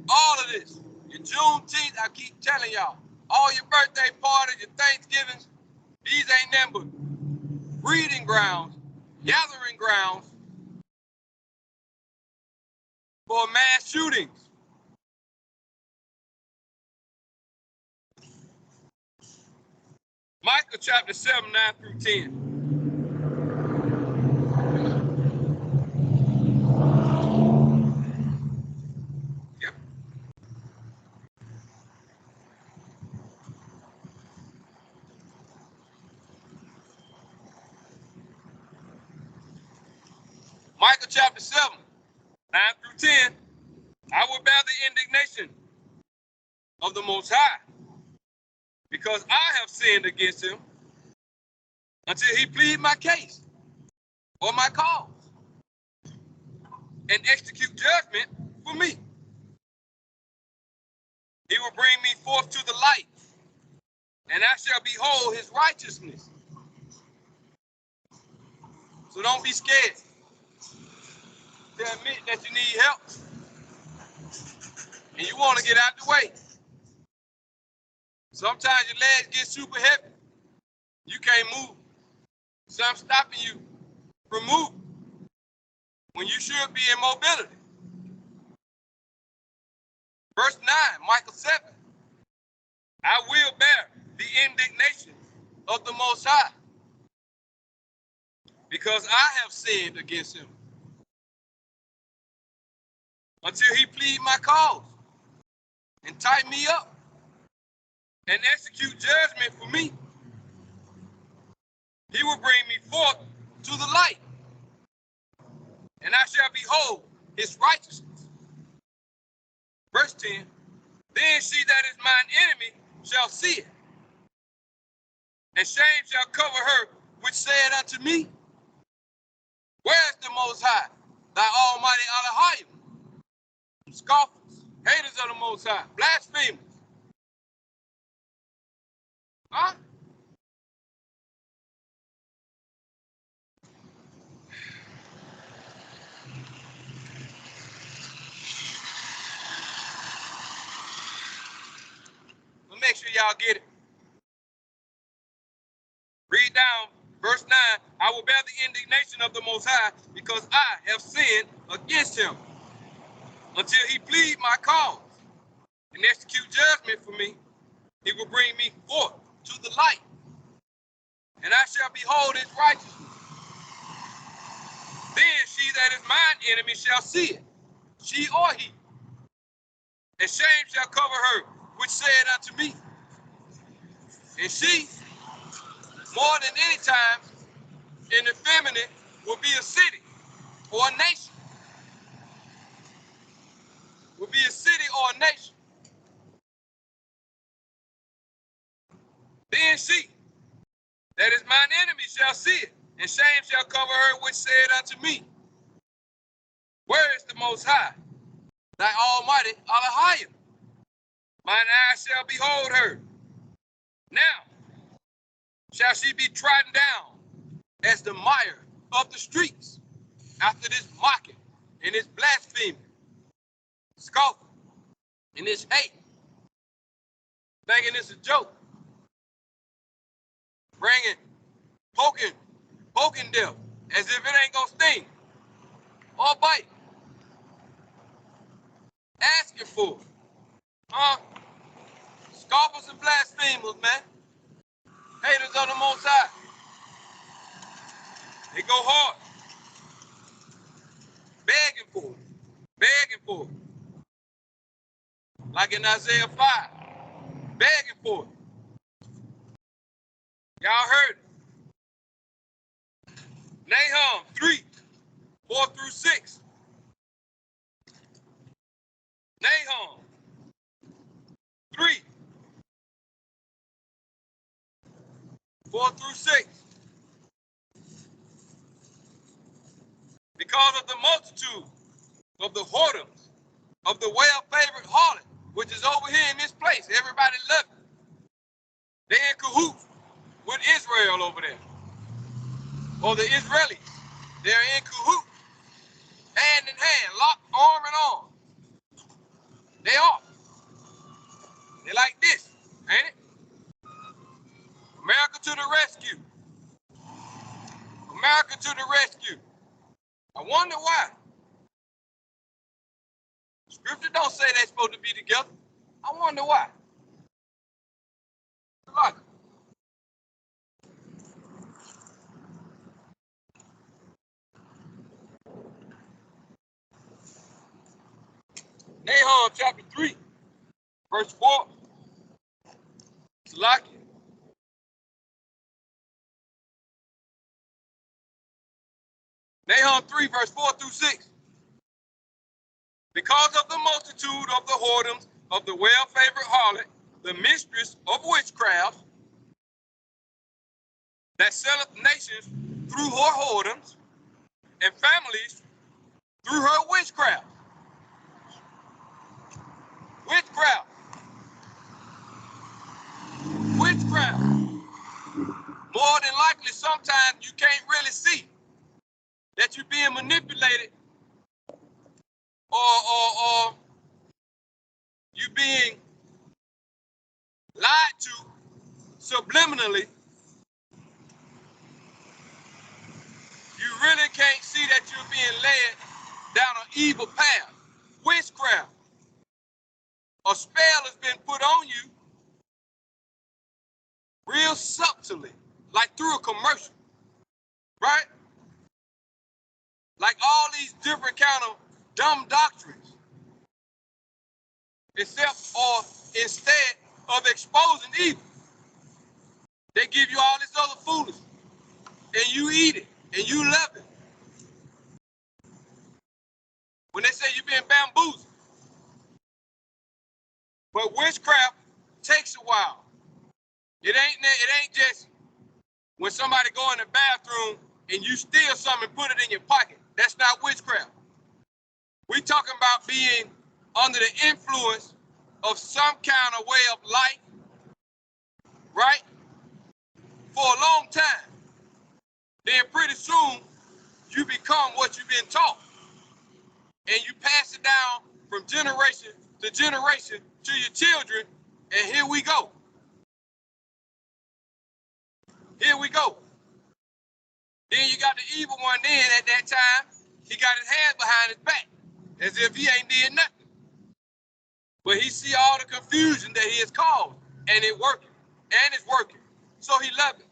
all of this. Your Juneteenth, I keep telling y'all, all your birthday parties, your Thanksgivings, these ain't nothing but breeding grounds, gathering grounds for mass shootings. Micah chapter 7, 9 through 10. Yep. Micah chapter 7, 9 through 10. I will bear the indignation of the Most High, because I have sinned against him, until he plead my case or my cause and execute judgment for me. He will bring me forth to the light, and I shall behold his righteousness. So don't be scared to admit that you need help and you want to get out the way. Sometimes your legs get super heavy. You can't move. Something stopping you from moving when you should be in mobility. Verse 9, Micah 7. I will bear the indignation of the Most High, because I have sinned against him, until he plead my cause and tie me up and execute judgment for me. He will bring me forth to the light, and I shall behold his righteousness. Verse 10, then she that is mine enemy shall see it, and shame shall cover her which said unto me, where is the Most High, thy almighty Elohim? Scoffers, haters of the Most High, blasphemers. Huh? But make sure y'all get it. Read down verse 9. I will bear the indignation of the Most High, because I have sinned against him, until he plead my cause and execute judgment for me. He will bring me forth to the light, and I shall behold his righteousness. Then she that is mine enemy shall see it, she or he, and shame shall cover her which said unto me. And she, more than any time in the feminine, will be a city or a nation. Will be a city or a nation. Then she that is mine enemy shall see it, and shame shall cover her which said unto me, where is the Most High, thy almighty Elohim? Mine eyes shall behold her. Now shall she be trodden down as the mire of the streets, after this mocking and this blaspheming, scoffing and this hate, thinking it's a joke, bringing, poking death as if it ain't gonna sting or bite, asking for it. Scoffers and blasphemers, man. Haters of the Most High. They go hard. Begging for it. Begging for it. Like in Isaiah 5. Begging for it. Y'all heard it. Nahum 3, 4 through 6. Nahum 3, 4 through 6. Because of the multitude of the whoredoms of the well-favored harlot, which is over here in this place. Everybody love it. They in cahoots with Israel over there, or the Israelis. They're in cahoots, hand in hand, locked arm in arm. They are. They like this, ain't it? America to the rescue. America to the rescue. I wonder why. Scripture don't say they're supposed to be together. I wonder why. Look. Nahum chapter 3, verse 4. Salaki. Nahum 3, verse 4 through 6. Because of the multitude of the whoredoms of the well-favored harlot, the mistress of witchcraft, that selleth nations through her whoredoms, and families through her witchcraft. Witchcraft. Witchcraft. More than likely, sometimes you can't really see that you're being manipulated or you being lied to subliminally. You really can't see that you're being led down an evil path. Witchcraft. A spell has been put on you real subtly, like through a commercial, right? Like all these different kind of dumb doctrines, except or instead of exposing evil, they give you all this other foolishness, and you eat it, and you love it. When they say you're being bamboozled. But witchcraft takes a while. It ain't just when somebody go in the bathroom and you steal something and put it in your pocket. That's not witchcraft. We talking about being under the influence of some kind of way of life, right? For a long time. Then pretty soon you become what you've been taught. And you pass it down from generation to generation to your children, and here we go. Here we go. Then you got the evil one then at that time, he got his hands behind his back, as if he ain't did nothing. But he see all the confusion that he has caused, and it working, and it's working. So he loved it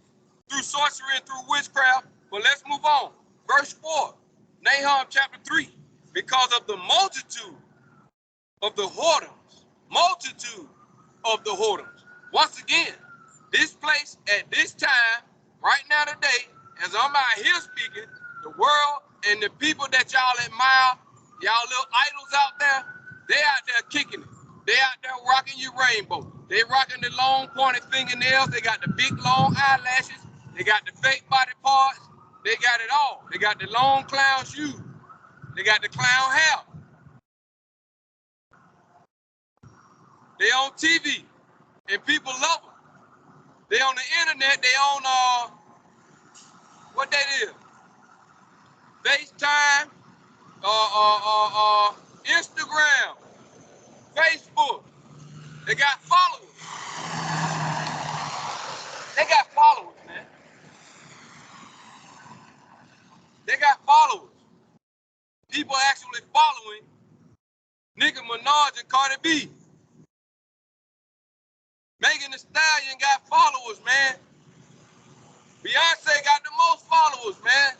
through sorcery and through witchcraft. But let's move on. Verse 4, Nahum chapter 3. Because of the multitude of the whoredoms, multitude of the whoredoms. Once again, this place at this time, right now today, as I'm out here speaking, the world and the people that y'all admire, y'all little idols out there, they out there kicking it. They out there rocking your rainbow. They rocking the long pointed fingernails. They got the big long eyelashes. They got the fake body parts. They got it all. They got the long clown shoes. They got the clown hair. They on TV, and people love them. They on the internet. They on what that is? FaceTime, Instagram, Facebook. They got followers. They got followers, man. They got followers. People actually following Nicki Minaj and Cardi B. Megan Thee Stallion got followers, man. Beyonce got the most followers, man.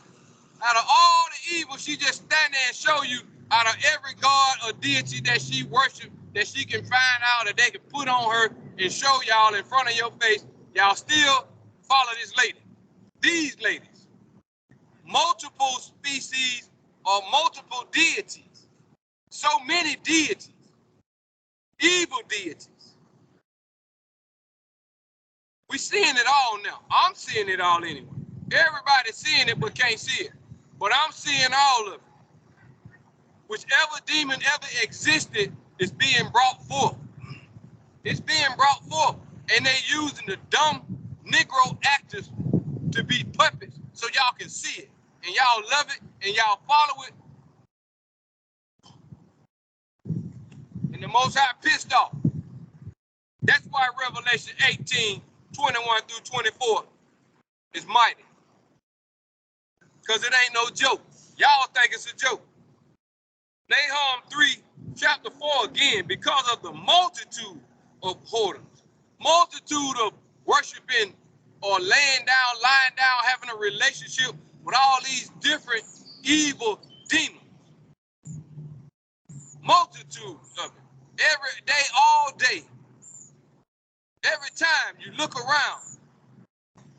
Out of all the evil, she just stand there and show you out of every god or deity that she worship, that she can find out that they can put on her and show y'all in front of your face, y'all still follow this lady. These ladies. Multiple species or multiple deities. So many deities. Evil deities. We seeing it all now. I'm seeing it all anyway. Everybody's seeing it but can't see it. But I'm seeing all of it. Whichever demon ever existed is being brought forth. It's being brought forth. And they using the dumb Negro actors to be puppets so y'all can see it. And y'all love it and y'all follow it. And the Most High pissed off. That's why Revelation 18, 21 through 24 is mighty. Because it ain't no joke. Y'all think it's a joke. Nahum 3, chapter 4 again, because of the multitude of whoredoms, multitude of worshiping or laying down, lying down, having a relationship with all these different evil demons. Multitude of it. Every day, all day. Every time you look around,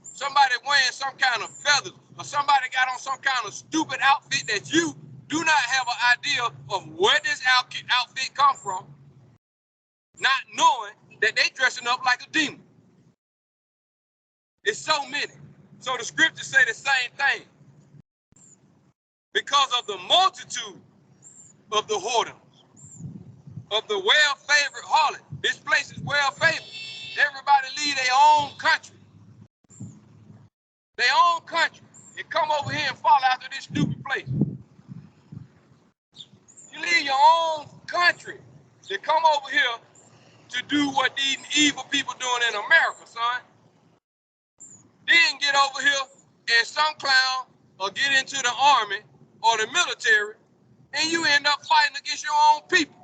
somebody wearing some kind of feathers or somebody got on some kind of stupid outfit that you do not have an idea of where this outfit come from, not knowing that they dressing up like a demon. It's so many. So the scriptures say the same thing. Because of the multitude of the whoredoms, of the well-favored harlot. This place is well-favored. Everybody leave their own country. Their own country. And come over here and follow after this stupid place. You leave your own country to come over here to do what these evil people doing in America, son. Then get over here and some clown or get into the army or the military and you end up fighting against your own people.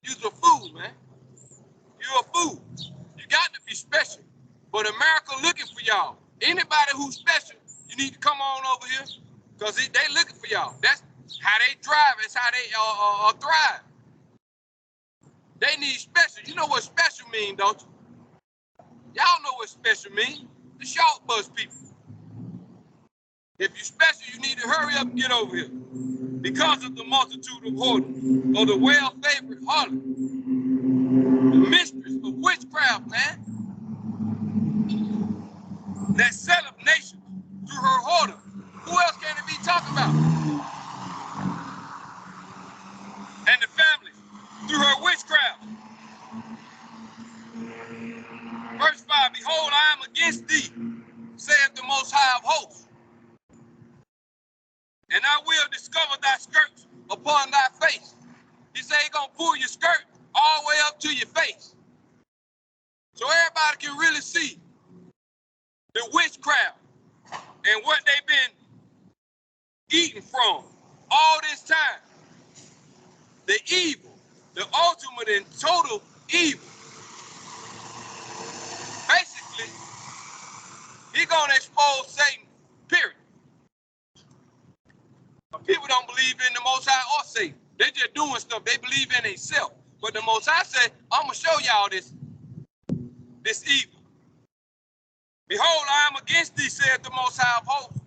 You're a fool, man. You're a fool. You got to be special. But America looking for y'all. Anybody who's special, you need to come on over here because they looking for y'all. That's how they drive. That's how they thrive. They need special. You know what special mean, don't you? Y'all know what special mean. The short bus people. If you're special, you need to hurry up and get over here. Because of the multitude of whoredoms, or the well-favored harlot, the mistress of witchcraft, man, that set up nations through her whoredom. Who else can it be talking about? And the families through her witchcraft. Verse 5, behold, I am against thee, saith the Most High of hosts, and I will discover thy skirts upon thy face. He said he's going to pull your skirt all the way up to your face. So everybody can really see the witchcraft and what they've been eating from all this time. The evil, the ultimate and total evil. Basically, he's going to expose Satan, period. People don't believe in the Most High or Satan. They're just doing stuff. They believe in themselves. But the Most High said, I'm going to show y'all this evil. Behold, I am against thee, saith the Most High of hosts.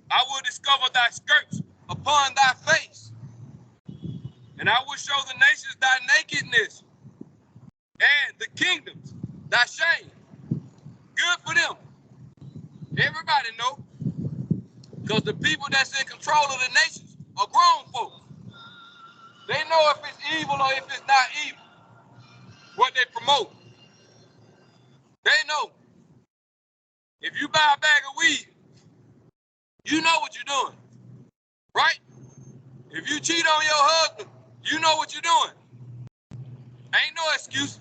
I will discover thy skirts upon thy face, and I will show the nations thy nakedness, and the kingdoms thy shame. Good for them. Everybody know, because the people that's in control of the nations are grown folks. They know if it's evil or if it's not evil, what they promote. They know. If you buy a bag of weed, you know what you're doing, right? If you cheat on your husband, you know what you're doing. Ain't no excuse.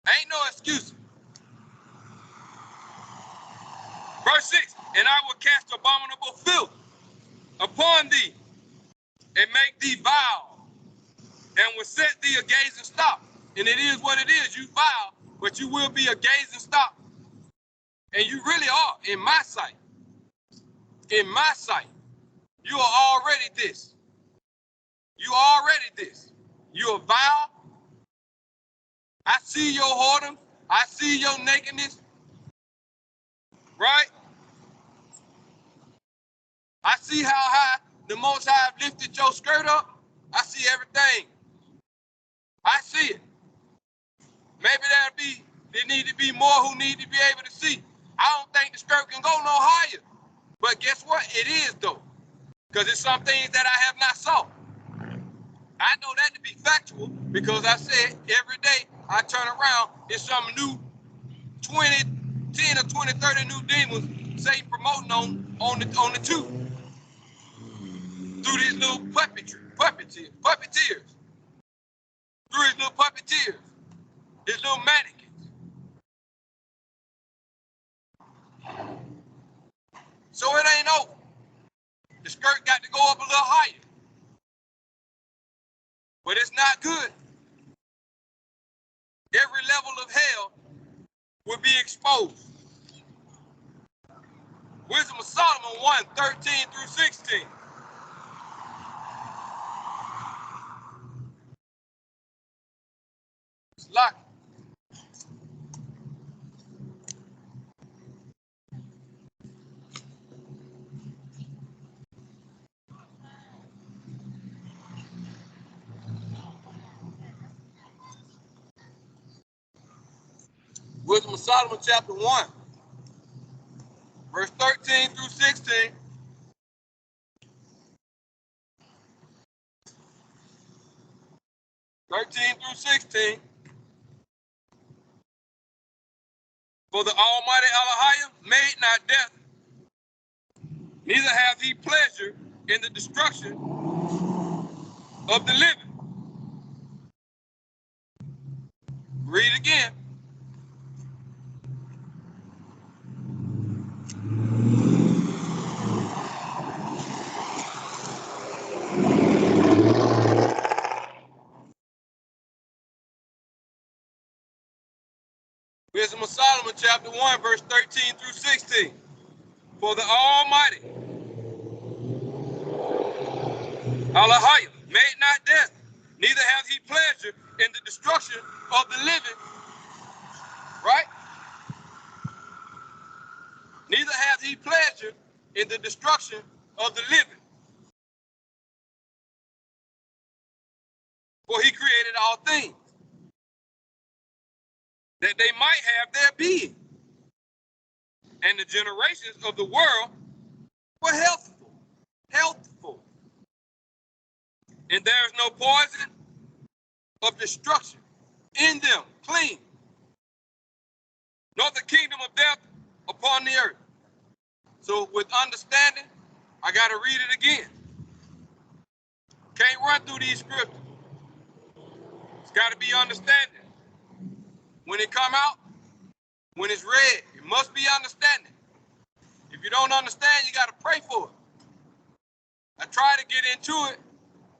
Ain't no excuse. Verse 6, and I will cast abominable filth upon thee and make thee vile, and will set thee a gazing stock. And it is what it is. You vile, but you will be a gazing stock. And you really are, in my sight. In my sight. You are already this. You are already this. You are vile. I see your whoredom. I see your nakedness. Right? I see how high the Most High lifted your skirt up. I see everything. I see it. Maybe there need to be more who need to be able to see. I don't think the skirt can go no higher. But guess what? It is though. Because it's some things that I have not saw. I know that to be factual because I said every day I turn around, it's some new 20, 10 or 20, 30 new demons Satan promoting on the tube. Through these little puppeteers. Through his little puppeteers. His little mannequins. So it ain't over. The skirt got to go up a little higher. But it's not good. Every level of hell will be exposed. Wisdom of Solomon 1, 13 through 16. It's locked. Wisdom of Solomon chapter 1, verse 13 through 16. Through 16. For the Almighty Elohim made not death, neither hath he pleasure in the destruction of the living. Read again. Wisdom of Solomon chapter 1, verse 13 through 16. For the Almighty Elohim made not death, neither hath he pleasure in the destruction of the living. Right? Neither hath he pleasure in the destruction of the living. For he created all things, that they might have their being. And the generations of the world were healthful. And there is no poison of destruction in them, clean, nor the kingdom of death upon the earth. So with understanding, I got to read it again. Can't run through these scriptures. It's got to be understanding. When it come out, when it's read, it must be understanding. If you don't understand, you got to pray for it. I try to get into it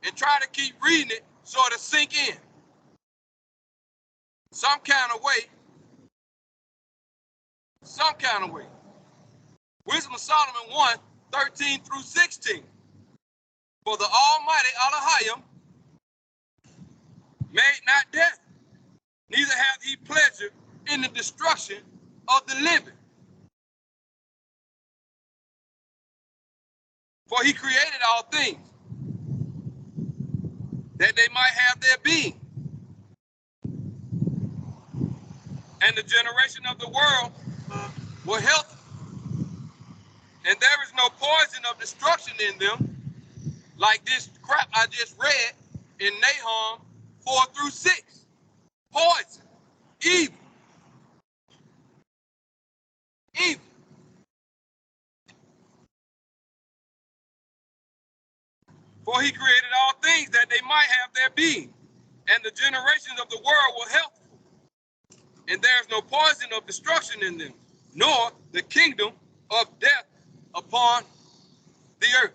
and try to keep reading it so it'll sink in. Some kind of way. Wisdom of Solomon 1, 13 through 16. For the Almighty Elohim made not death, neither hath he pleasure in the destruction of the living. For he created all things, that they might have their being. And the generation of the world were healthy. And there is no poison of destruction in them, like this crap I just read in Nahum 4 through 6. Poison, evil. For he created all things that they might have their being, and the generations of the world were healthful. And there is no poison of destruction in them, nor the kingdom of death upon the earth.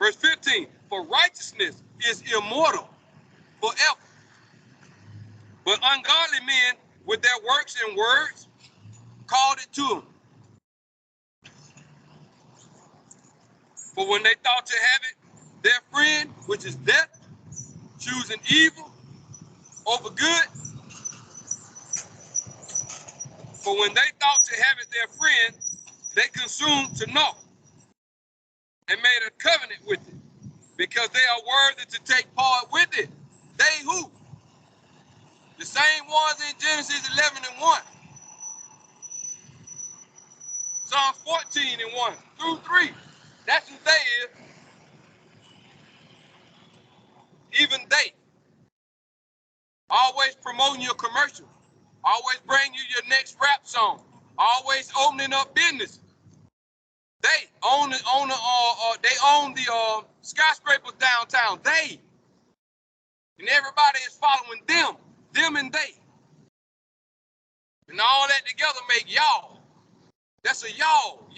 Verse 15, for righteousness is immortal forever. But ungodly men with their works and words called it to them. For when they thought to have it, their friend, which is death, choosing evil over good. For when they thought to have it their friend, they consumed to naught and made a covenant with it, because they are worthy to take part with it. They who? The same ones in Genesis 11 and 1. Psalm 14 and 1 through 3. That's who they is. Even they always promoting your commercial, always bringing you your next rap song, always opening up business. They own the skyscrapers downtown. They and everybody is following them and they, and all that together make y'all. That's a y'all.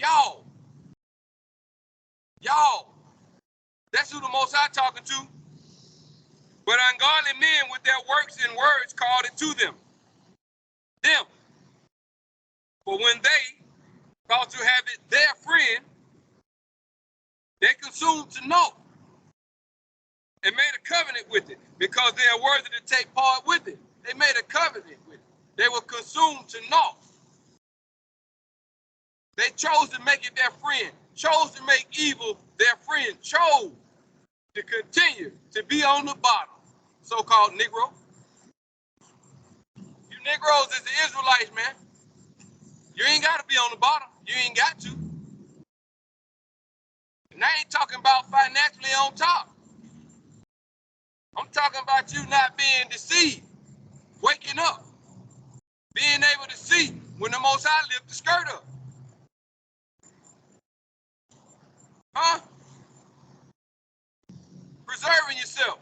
That's who the Most High talking to. But ungodly men with their works and words called it to them. For when they thought to have it their friend, they consumed to know and made a covenant with it because they are worthy to take part with it. They made a covenant with it. They were consumed to know. They chose to make it their friend, chose to make evil their friend, chose to continue to be on the bottom, so-called Negro. You Negroes is the Israelites, man. You ain't got to be on the bottom. You ain't got to. And I ain't talking about financially on top. I'm talking about you not being deceived, waking up, being able to see when the Most High lift the skirt up. Huh? Preserving yourself.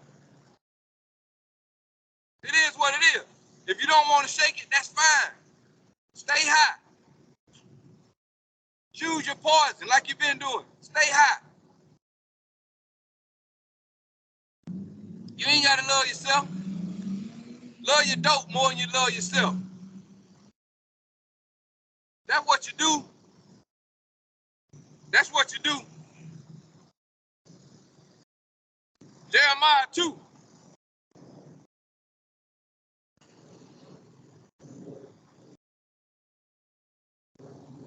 It is what it is. If you don't want to shake it, that's fine. Stay high. Choose your poison like you've been doing. Stay high. You ain't got to love yourself. Love your dope more than you love yourself. That's what you do. That's what you do. Jeremiah 2.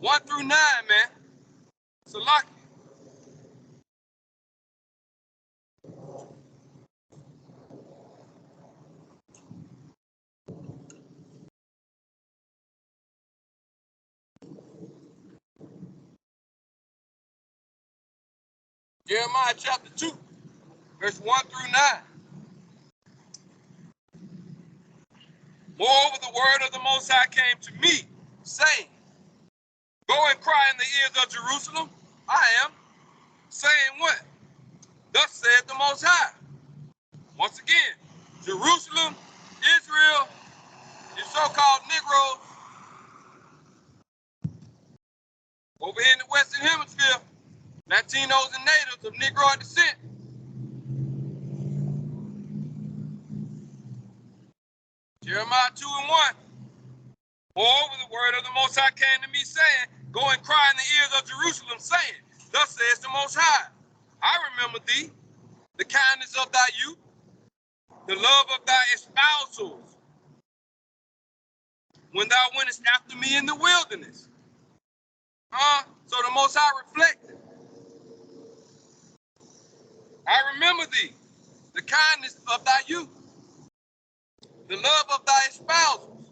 One through 9, man. Salaki. Jeremiah chapter 2, verse 1 through 9. Moreover, the word of the Most High came to me, saying, go and cry in the ears of Jerusalem. I am saying what? Thus saith the Most High. Once again, Jerusalem, Israel, your so-called Negroes, over here in the Western Hemisphere, Latinos and natives of Negro descent. Jeremiah 2 and 1. Moreover, the word of the Most High came to me, saying, go and cry in the ears of Jerusalem, saying, thus says the Most High, I remember thee, the kindness of thy youth, the love of thy espousals, when thou wentest after me in the wilderness. So the Most High reflected. I remember thee, the kindness of thy youth, the love of thy espousals,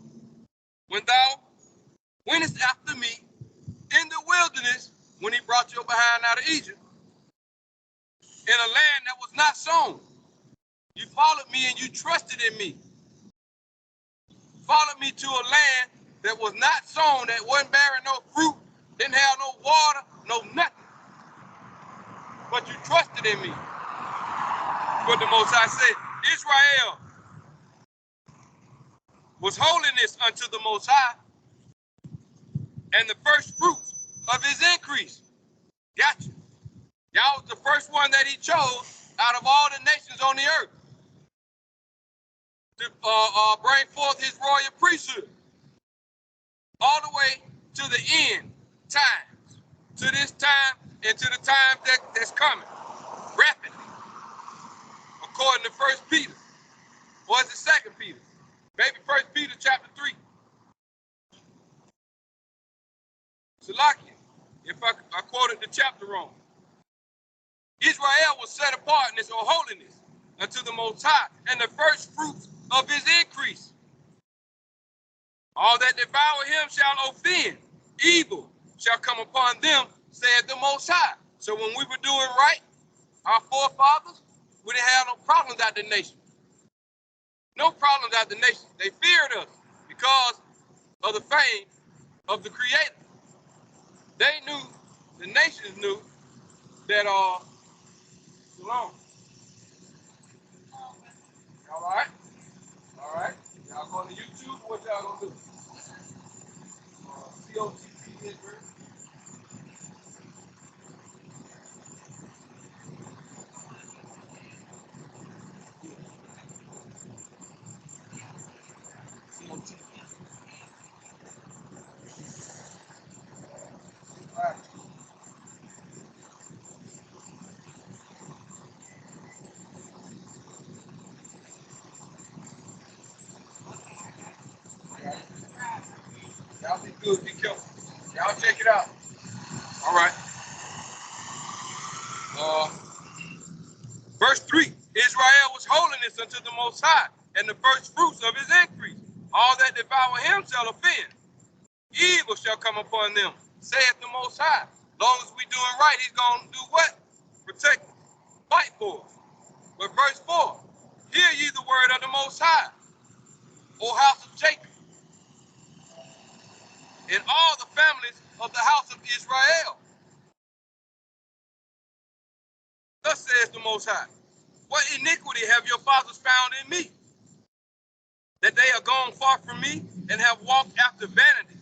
when thou wentest after me in the wilderness, when he brought your behind out of Egypt, in a land that was not sown. You followed me and you trusted in me. Followed me to a land that was not sown, that wasn't bearing no fruit, didn't have no water, no nothing. But you trusted in me. What the Most High said, Israel was holiness unto the Most High, and the first fruits of his increase. Gotcha. Y'all was the first one that he chose out of all the nations on the earth to bring forth his royal priesthood, all the way to the end times, to this time and to the time that's coming, rapidly, according to 1 Peter, or is it 2 Peter? Maybe 1 Peter chapter 3. Salakia, if I quoted the chapter wrong. Israel was set apartness or holiness unto the Most High, and the first fruits of his increase. All that devour him shall offend. Evil shall come upon them, said the Most High. So when we were doing right, our forefathers, we didn't have no problems out the nation. No problems at the nations. They feared us because of the fame of the Creator. They knew, the nations knew that Shalom. All right? All right. Y'all going to YouTube? What y'all gonna do? COTP Israel. COTP. All right. Y'all be good. Be careful. Y'all check it out. All right. Uh, Verse 3, Israel was holiness unto the Most High, and the first fruits of his increase. All that devour him shall offend. Evil shall come upon them, saith the Most High. Long as we doing right, he's going to do what? Protect us, fight for us. But verse 4, hear ye the word of the Most High, O house of Jacob, and all the families of the house of Israel. Thus says the Most High, what iniquity have your fathers found in me, that they are gone far from me, and have walked after vanity,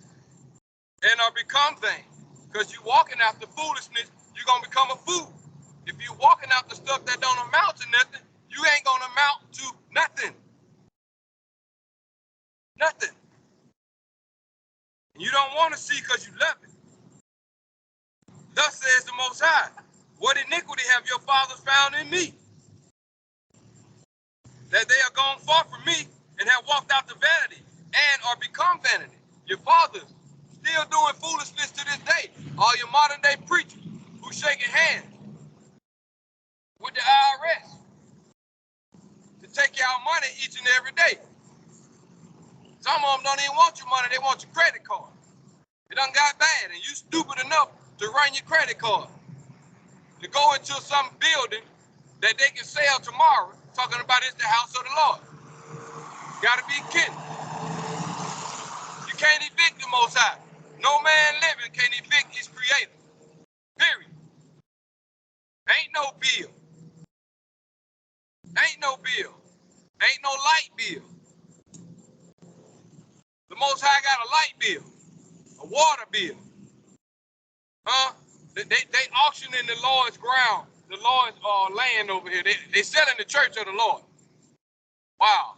and are become vain? Because you walking after foolishness, you're going to become a fool. If you're walking after stuff that don't amount to nothing, you ain't going to amount to nothing. Nothing. And you don't want to see because you love it. Thus says the Most High, what iniquity have your fathers found in me, that they are gone far from me, and have walked out to vanity, and are become vanity. Your fathers still doing foolishness to this day. All your modern day preachers who shaking hands with the IRS to take y'all money each and every day. Some of them don't even want your money, they want your credit card. It done got bad, and you stupid enough to run your credit card, to go into some building that they can sell tomorrow, talking about it's the house of the Lord. Gotta be kidding. You can't evict the Most High. No man living can evict his Creator. Period. Ain't no bill. Ain't no bill. Ain't no light bill. The Most High got a light bill, a water bill. Huh? They auctioning the Lord's ground, the Lord's land over here. They selling the church of the Lord. Wow.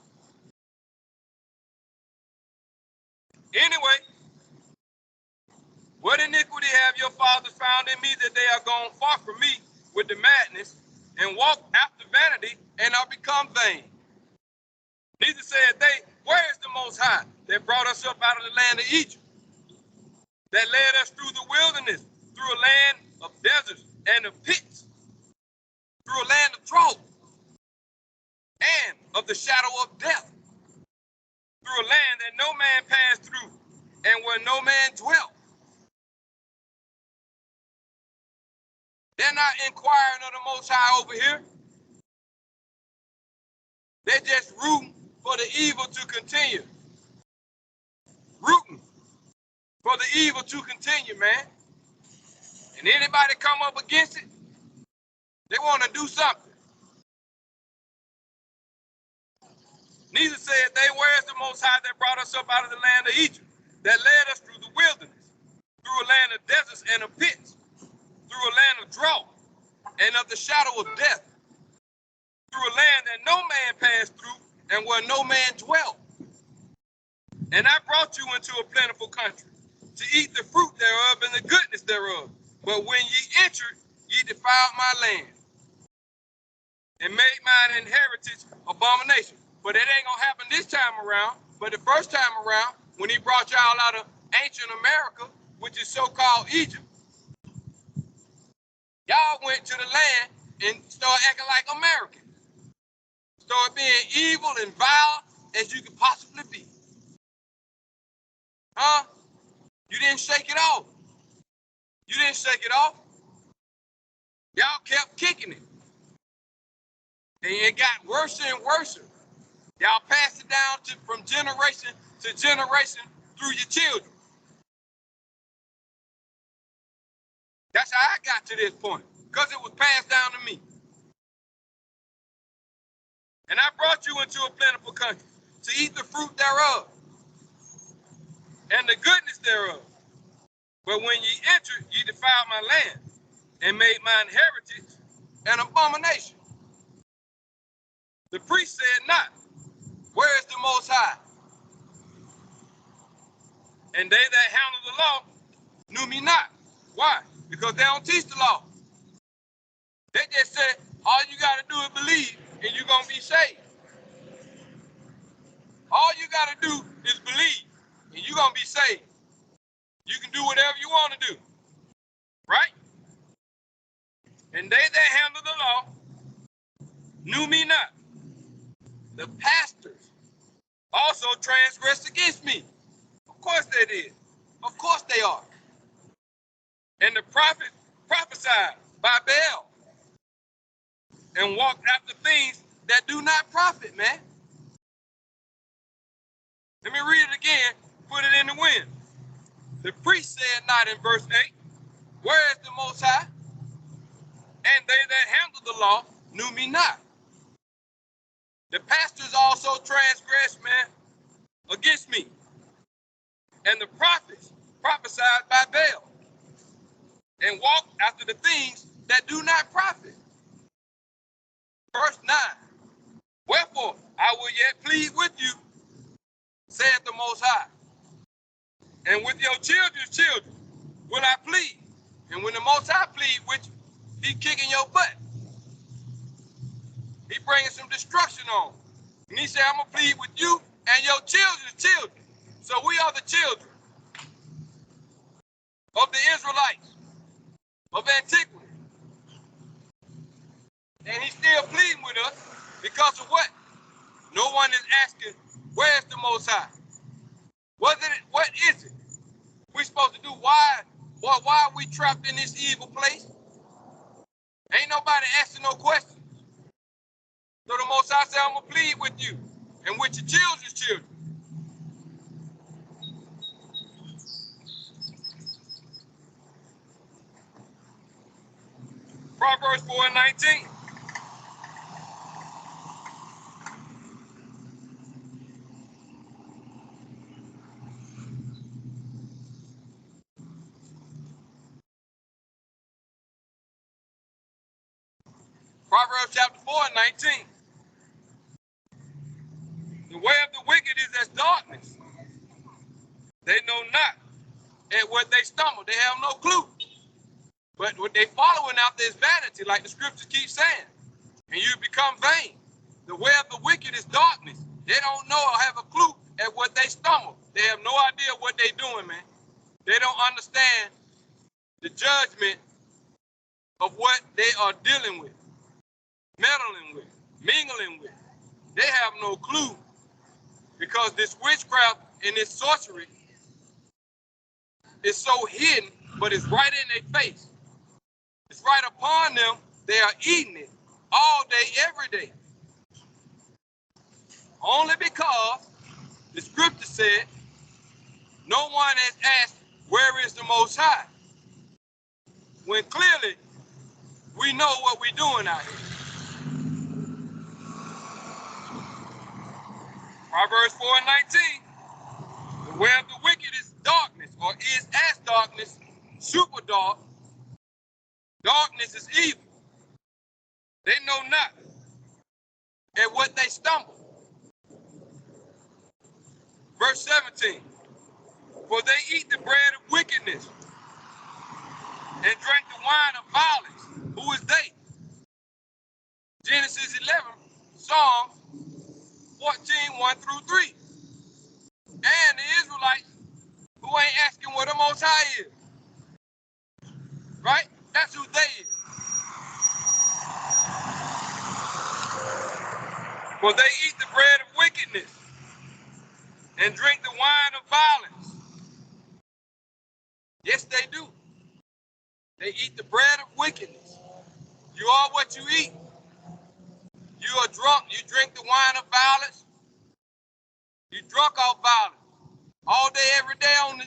Anyway, what iniquity have your fathers found in me, that they are gone far from me with the madness, and walk after vanity, and are become vain? Neither said they, where is the Most High that brought us up out of the land of Egypt, that led us through the wilderness, through a land of deserts and of pits, through a land of drought and of the shadow of death, through a land that no man passed through, and where no man dwelt? They're not inquiring of the Most High over here. They're just rooting for the evil to continue. Rooting for the evil to continue, man. And anybody come up against it, they want to do something. Neither said they, where is the Most High that brought us up out of the land of Egypt, that led us through the wilderness, through a land of deserts and of pits, through a land of drought and of the shadow of death, through a land that no man passed through, and where no man dwelt. And I brought you into a plentiful country, to eat the fruit thereof and the goodness thereof. But when ye entered, ye defiled my land, and made mine inheritance abomination. But it ain't gonna happen this time around. But the first time around, when he brought y'all out of ancient America, which is so-called Egypt, y'all went to the land and started acting like Americans. Started being evil and vile as you could possibly be. Huh? You didn't shake it off. You didn't shake it off. Y'all kept kicking it. And it got worse and worse. Y'all pass it down from generation to generation through your children. That's how I got to this point, because it was passed down to me. And I brought you into a plentiful country to eat the fruit thereof and the goodness thereof. But when ye entered, ye defiled my land and made mine heritage an abomination. The priest said not, where is the Most High? And they that handle the law knew me not. Why? Because they don't teach the law. They just said, all you got to do is believe and you're going to be saved. All you got to do is believe and you're going to be saved. You can do whatever you want to do. Right? And they that handle the law knew me not. The pastors also transgressed against me. Of course they did. Of course they are. And the prophets prophesied by Baal and walked after things that do not profit, man. Let me read it again, put it in the wind. The priest said not in verse 8, where is the Most High? And they that handle the law knew me not. The pastors also transgressed, man, against me. And the prophets prophesied by Baal and walked after the things that do not profit. Verse 9, wherefore I will yet plead with you, saith the Most High, and with your children's children will I plead. And when the Most High plead with you, he kicking your butt. He bringing some destruction on. And he said, I'm going to plead with you and your children's children. So we are the children of the Israelites of antiquity. And he's still pleading with us because of what? No one is asking, where's the Most High? What is it we supposed to do? Why are we trapped in this evil place? Ain't nobody asking no questions. So the Most High said, I'm going to plead with you and with your children's children. Proverbs 4:19. Proverbs chapter 4:19. The way of the wicked is as darkness. They know not at what they stumble. They have no clue. But what they following after is vanity, like the scriptures keep saying. And you become vain. The way of the wicked is darkness. They don't know or have a clue at what they stumble. They have no idea what they're doing, man. They don't understand the judgment of what they are dealing with, meddling with, mingling with. They have no clue because this witchcraft and this sorcery is so hidden, but it's right in their face. It's right upon them. They are eating it all day, every day. Only because the scripture said, no one has asked, where is the Most High? When clearly we know what we're doing out here. Proverbs 4:19. The way of the wicked is darkness, or is as darkness, super dark. Darkness is evil. They know not at what they stumble. Verse 17. For they eat the bread of wickedness and drink the wine of violence. Who is they? Genesis 11, Psalms 14:1-3. And the Israelites who ain't asking where the Most High is. Right? That's who they is. For they eat the bread of wickedness and drink the wine of violence. Yes, they do. They eat the bread of wickedness. You are what you eat. You are drunk. You drink the wine of violence. You drunk off violence all day, every day on your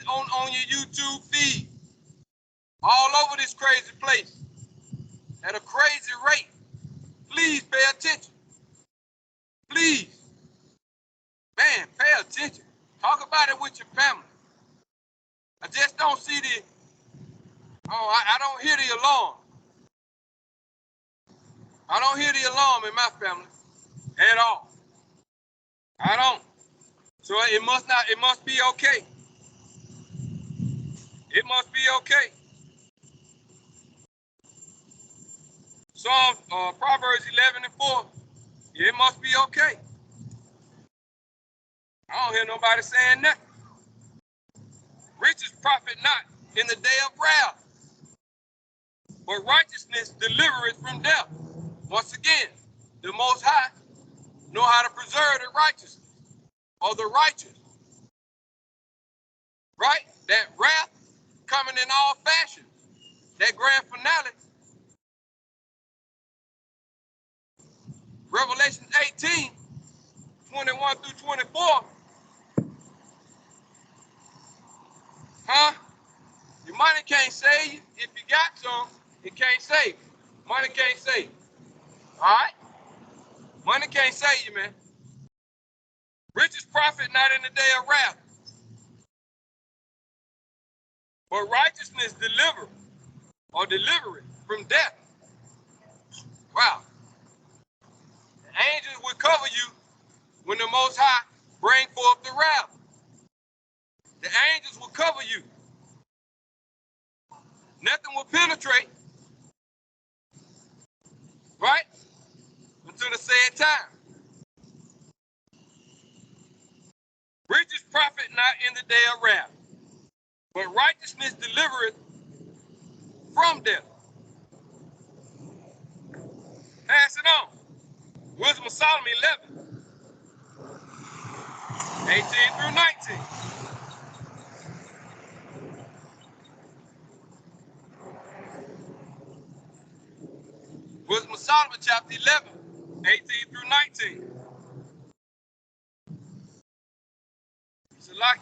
YouTube feed, all over this crazy place at a crazy rate. Please pay attention. Please, man, pay attention. Talk about it with your family. I just don't see I don't hear the alarm. I don't hear the alarm in my family at all. I don't. So it must be okay. It must be okay. Proverbs 11:4. It must be okay. I don't hear nobody saying nothing. Riches profit not in the day of wrath, but righteousness delivereth from death. Once again, the Most High know how to preserve the righteousness or the righteous, right? That wrath coming in all fashions. That grand finale, Revelation 18:21-24. Huh? Your money can't save you. If you got some, it can't save you. Money can't save you. All right? Money can't save you, man. Riches profit not in the day of wrath, but righteousness deliver it from death. Wow. The angels will cover you when the Most High bring forth the wrath. The angels will cover you. Nothing will penetrate, right? Until the said time. Riches profit not in the day of wrath, but righteousness delivereth from death. Pass it on. Wisdom of Solomon 11:18-19. Wisdom of Solomon chapter 11:18-19. Select.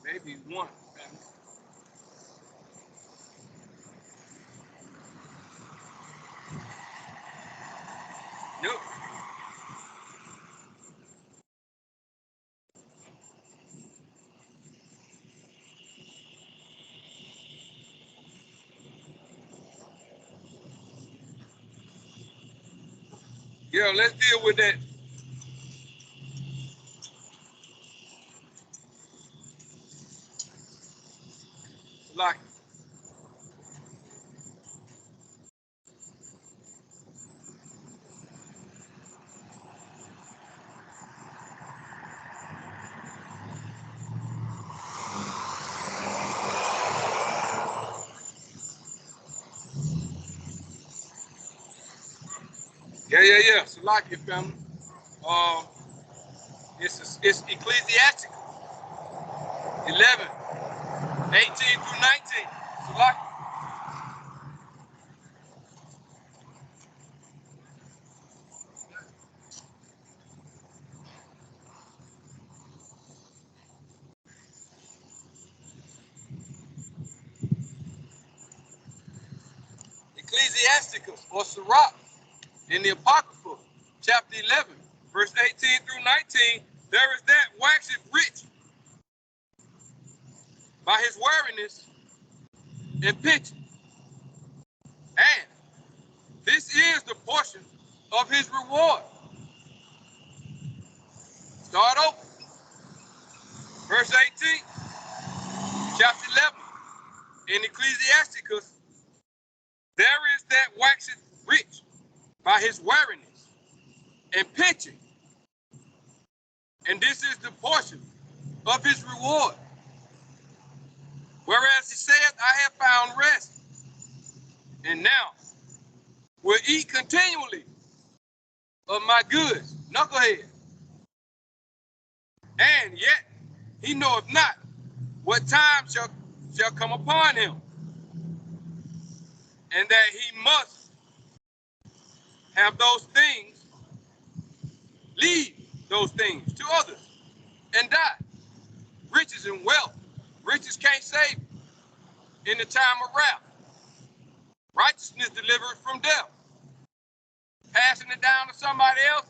Maybe one. Nope. Yeah, let's deal with that. Like, yeah. So like your family. It's Ecclesiastic 11:18-19. So like Ecclesiasticus or Sirach in the Apocrypha, chapter 11, verse 18-19, there is that waxeth rich by his wariness and pitch. And this is the portion of his reward. Start over. Verse 18, chapter 11, in Ecclesiasticus, there is that waxeth rich by his wariness and pitching. And this is the portion of his reward. Whereas he saith, I have found rest and now will eat continually of my goods, knucklehead. And yet he knoweth not what time shall come upon him, and that he must have those things, leave those things to others, and die. Riches and wealth. Riches can't save you in the time of wrath. Righteousness delivered from death. Passing it down to somebody else,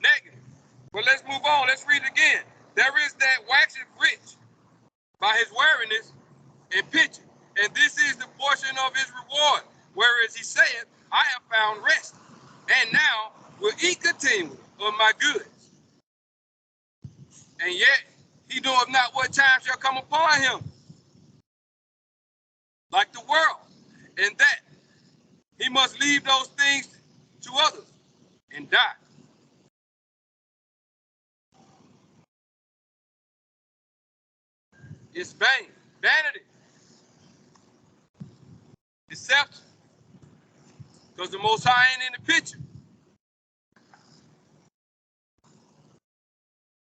negative. But let's move on. Let's read it again. There is that waxeth rich by his wariness and pitching, and this is the portion of his reward. Whereas he saith, I have found rest, and now will eat continually of my goods. And yet he knoweth not what time shall come upon him, like the world, and that he must leave those things to others and die. It's vain, vanity, deception, because the Most High ain't in the picture.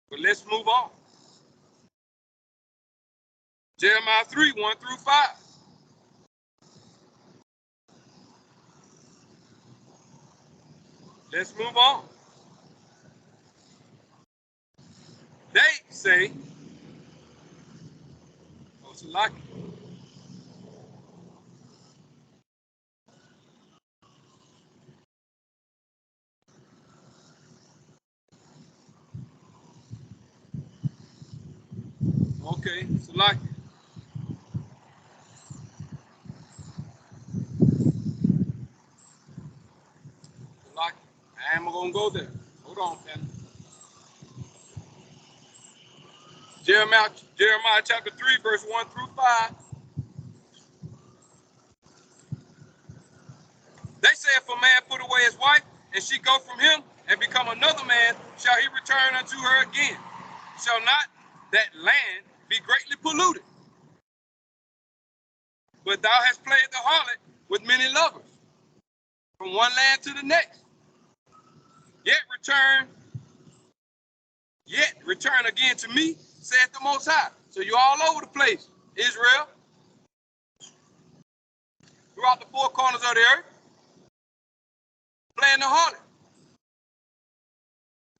But let's move on. Jeremiah 3, 1 through 5. Let's move on. They say, oh, Salaki. Okay, Salaki. Salaki. I am going to go there. Hold on, family. Jeremiah chapter 3, verse 1 through 5. They say, if a man put away his wife, and she go from him, and become another man, shall he return unto her again? Shall not that land be greatly polluted? But thou hast played the harlot with many lovers, from one land to the next. Yet return again to me, saith the Most High. So you're all over the place, Israel, throughout the four corners of the earth, playing the harlot.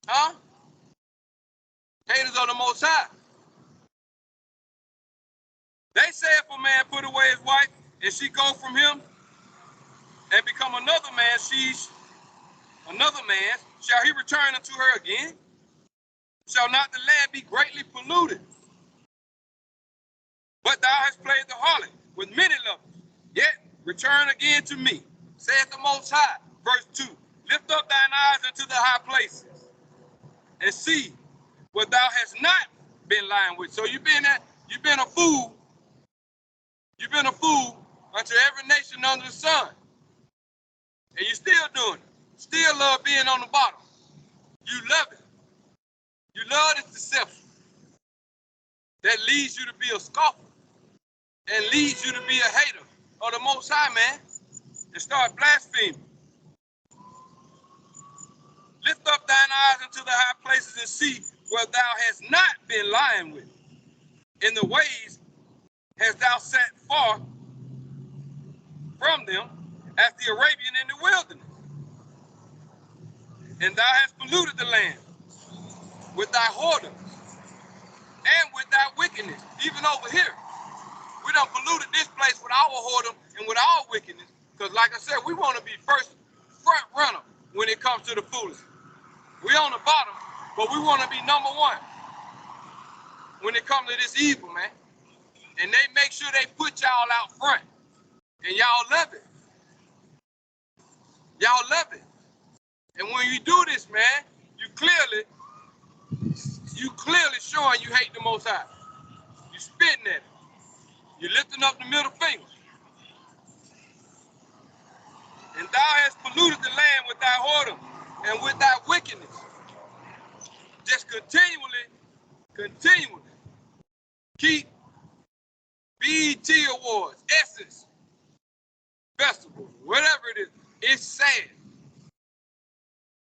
Huh? Haters of the Most High. They say, if a man put away his wife, and she go from him, and become another man, shall he return unto her again? Shall not the land be greatly polluted? But thou hast played the harlot with many lovers. Yet return again to me, saith the Most High. Verse 2, lift up thine eyes unto the high places, and see what thou hast not been lying with. So you've been a fool. You've been a fool unto every nation under the sun. And you're still doing it. Still love being on the bottom. You love it. You love this deception that leads you to be a scoffer and leads you to be a hater of the Most High, man, and start blaspheming. Lift up thine eyes unto the high places and see where thou hast not been lying with. In the ways hast thou sat far from them, as the Arabian in the wilderness. And thou hast polluted the land with thy whoredom and with thy wickedness. Even over here, we done polluted this place with our whoredom and with our wickedness. Because like I said, we want to be front runner when it comes to the foolishness. We on the bottom, but we want to be number one when it comes to this evil, man. And they make sure they put y'all out front. And y'all love it. Y'all love it. And when you do this, man, you clearly showing you hate the Most High. You spitting at it. You lifting up the middle finger. And thou hast polluted the land with thy whoredom and with thy wickedness. Just continually keep BET awards, Essence, festivals, It's sad.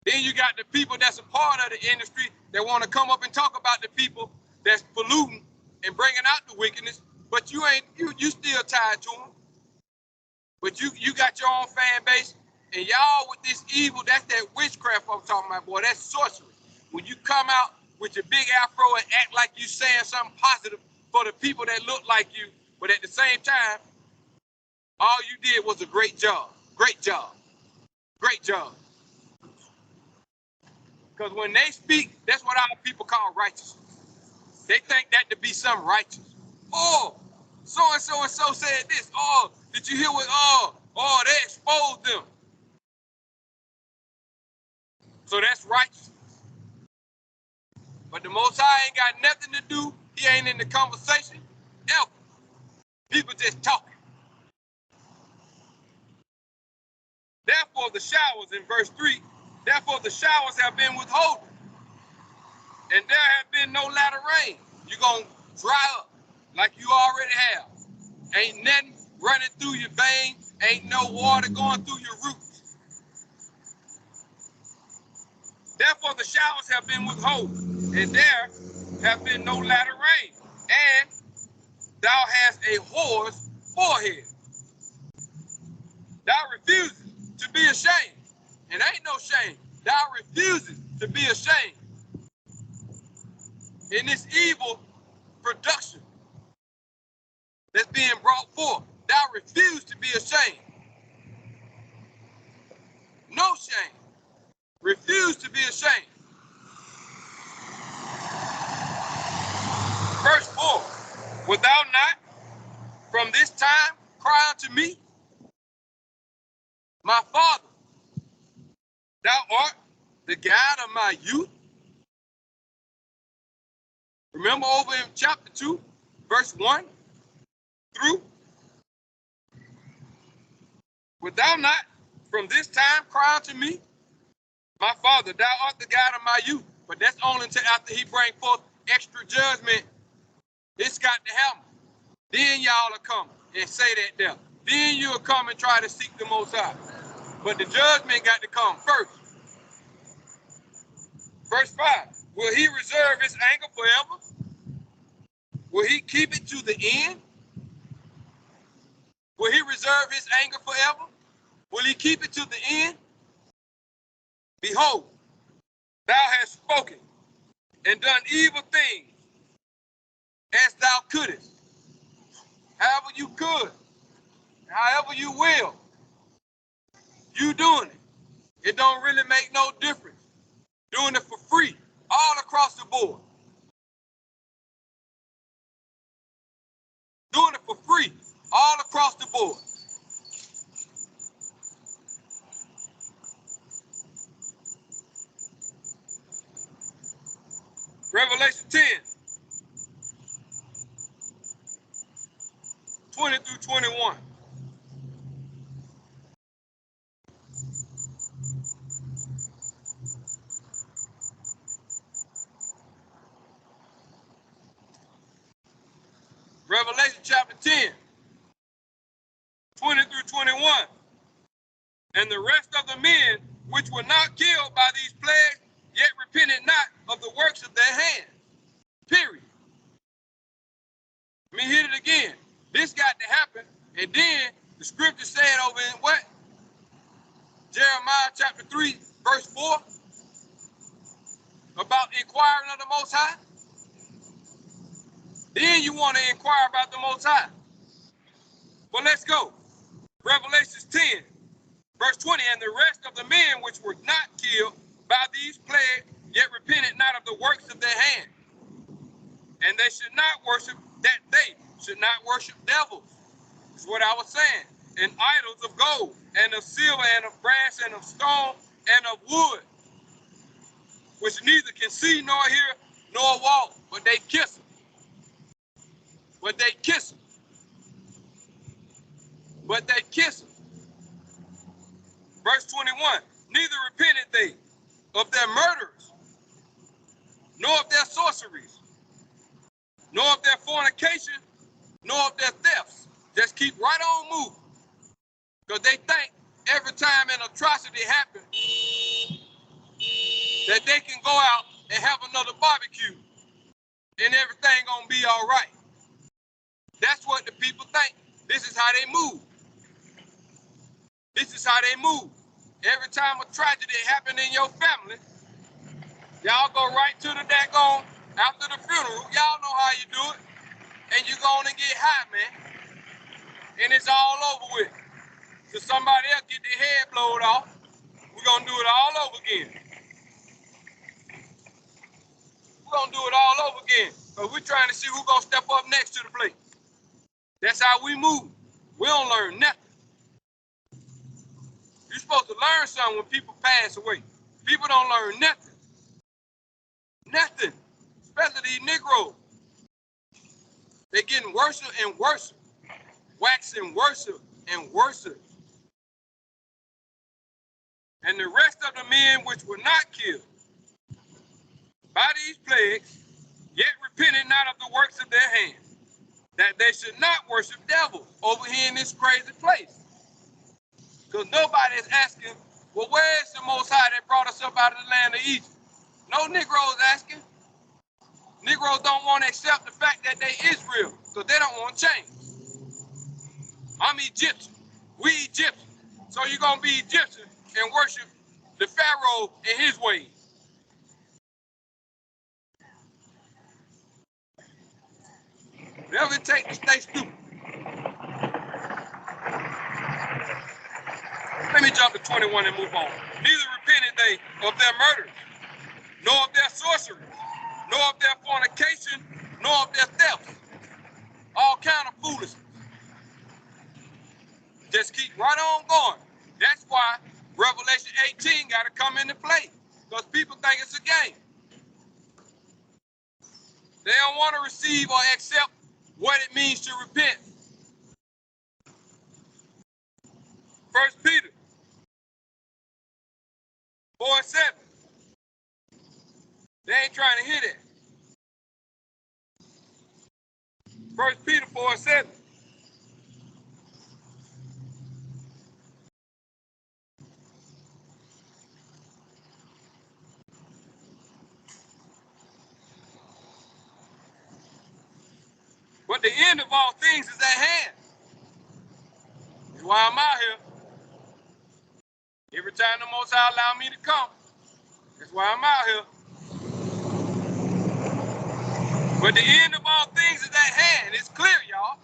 Then you got the people that's a part of the industry that want to come up and talk about the people that's polluting and bringing out the wickedness, but you still tied to them. But you got your own fan base, and y'all with this evil, that's that witchcraft I'm talking about, boy. That's sorcery. When you come out with your big afro and act like you saying something positive for the people that look like you, but at the same time, all you did was a great job. Great job. Great job. Because when they speak, that's what our people call righteousness. They think that to be something righteous. Oh, so-and-so and so said this. Oh, did you hear what, they exposed them. So that's righteous. But the Most High ain't got nothing to do. He ain't in the conversation ever. People just talking. Therefore, the showers in verse 3, therefore the showers have been withholden, and there have been no latter rain. You're going to dry up like you already have. Ain't nothing running through your veins. Ain't no water going through your roots. Therefore, the showers have been withholden, and there have been no latter rain. And thou hast a whore's forehead. Thou refusest to be ashamed. And ain't no shame. Thou refusest to be ashamed. In this evil production that's being brought forth, thou refuse to be ashamed. No shame. Refuse to be ashamed. Verse 4, wilt thou not from this time cry unto me, my father, thou art the guide of my youth? Remember over in chapter 2, verse 1 through, wilt thou not from this time cry unto me, my father, thou art the guide of my youth? But that's only until after he bring forth extra judgment. It's got to happen. Then y'all will come and say that there. Then you'll come and try to seek the Most High. But the judgment got to come first. Verse 5, will he reserve his anger forever? Will he keep it to the end? Will he reserve his anger forever? Will he keep it to the end? Behold, thou hast spoken and done evil things as thou couldest. However you could, however you will, you doing it. It don't really make no difference. Doing it for free, all across the board. Doing it for free, all across the board. Revelation 10, 20 through 21. Revelation chapter 10, 20 through 21. And the rest of the men which were not killed by these plagues, yet repented not of the works of their hands. Period. Let me hit it again. This got to happen. And then the scripture said over in what? Jeremiah chapter 3, verse 4, about inquiring of the Most High. Then you want to inquire about the Most High. Well, let's go. Revelation 10, verse 20, and the rest of the men which were not killed by these plagues, yet repented not of the works of their hand. And they should not worship, that they should not worship devils. That's what I was saying. And idols of gold, and of silver, and of brass, and of stone, and of wood, which neither can see, nor hear, nor walk, but they kiss them. But they kiss them. But they kiss them. Verse 21, neither repented they of their murders, nor of their sorceries, nor of their fornication, nor of their thefts. Just keep right on moving. Because they think every time an atrocity happens, that they can go out and have another barbecue and everything gonna be all right. That's what the people think. This is how they move. This is how they move. Every time a tragedy happens in your family, y'all go right to the daggone after the funeral. Y'all know how you do it. And you go on and get high, man. And it's all over with. So somebody else get their head blowed off. We're gonna do it all over again. We're gonna do it all over again. But we're trying to see who's gonna step up next to the plate. That's how we move. We don't learn nothing. You're supposed to learn something when people pass away. People don't learn nothing. Nothing. Especially these Negroes. They're getting worse and worse. Waxing worse and worse. And the rest of the men which were not killed by these plagues, yet repented not of the works of their hands, that they should not worship devils over here in this crazy place. Because nobody is asking, well, where is the Most High that brought us up out of the land of Egypt? No Negroes asking. Negroes don't want to accept the fact that they Israel, because they don't want to change. I'm Egyptian. We Egyptian. So you're going to be Egyptian and worship the Pharaoh and his ways. Whatever it takes to stay stupid. Let me jump to 21 and move on. Neither repented they of their murders, nor of their sorcery, nor of their fornication, nor of their thefts. All kind of foolishness. Just keep right on going. That's why Revelation 18 got to come into play, because people think it's a game. They don't want to receive or accept what it means to repent. 1 Peter 4:7. They ain't trying to hear that. 1 Peter 4:7. But the end of all things is at hand. That's why I'm out here. Every time the Most High allow me to come, that's why I'm out here. But the end of all things is at hand. It's clear, y'all.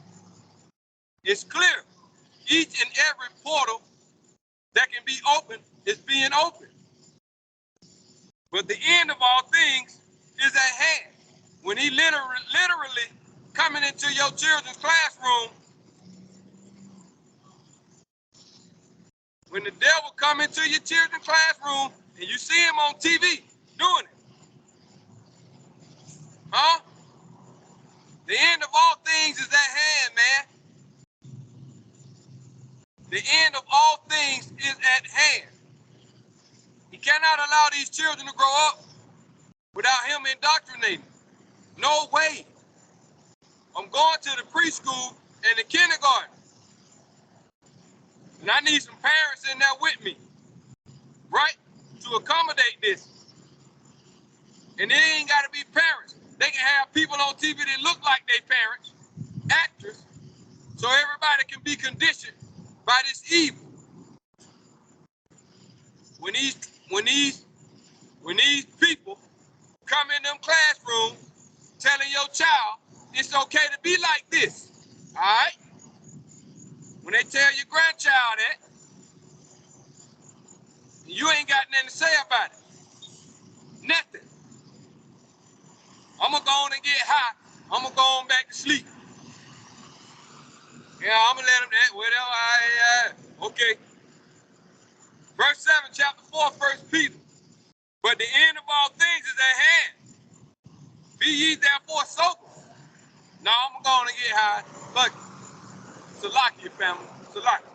It's clear. Each and every portal that can be opened is being opened. But the end of all things is at hand. When he literally coming into your children's classroom, when the devil come into your children's classroom and you see him on TV doing it, huh? The end of all things is at hand, man. The end of all things is at hand. He cannot allow these children to grow up without him indoctrinating. No way. I'm going to the preschool and the kindergarten. And I need some parents in there with me, right? To accommodate this. And they ain't got to be parents. They can have people on TV that look like they parents, actors, so everybody can be conditioned by this evil. When these people come in them classrooms telling your child it's okay to be like this, all right? When they tell your grandchild that, you ain't got nothing to say about it. Nothing. I'm gonna go on and get high. I'm gonna go on back to sleep. Yeah, I'm gonna let them that, whatever, okay. Verse 7, chapter 4, 1 Peter. But the end of all things is at hand. Be ye therefore sober. Now I'm gonna go on and get high. Fuck it. Salakia, family. Salakia.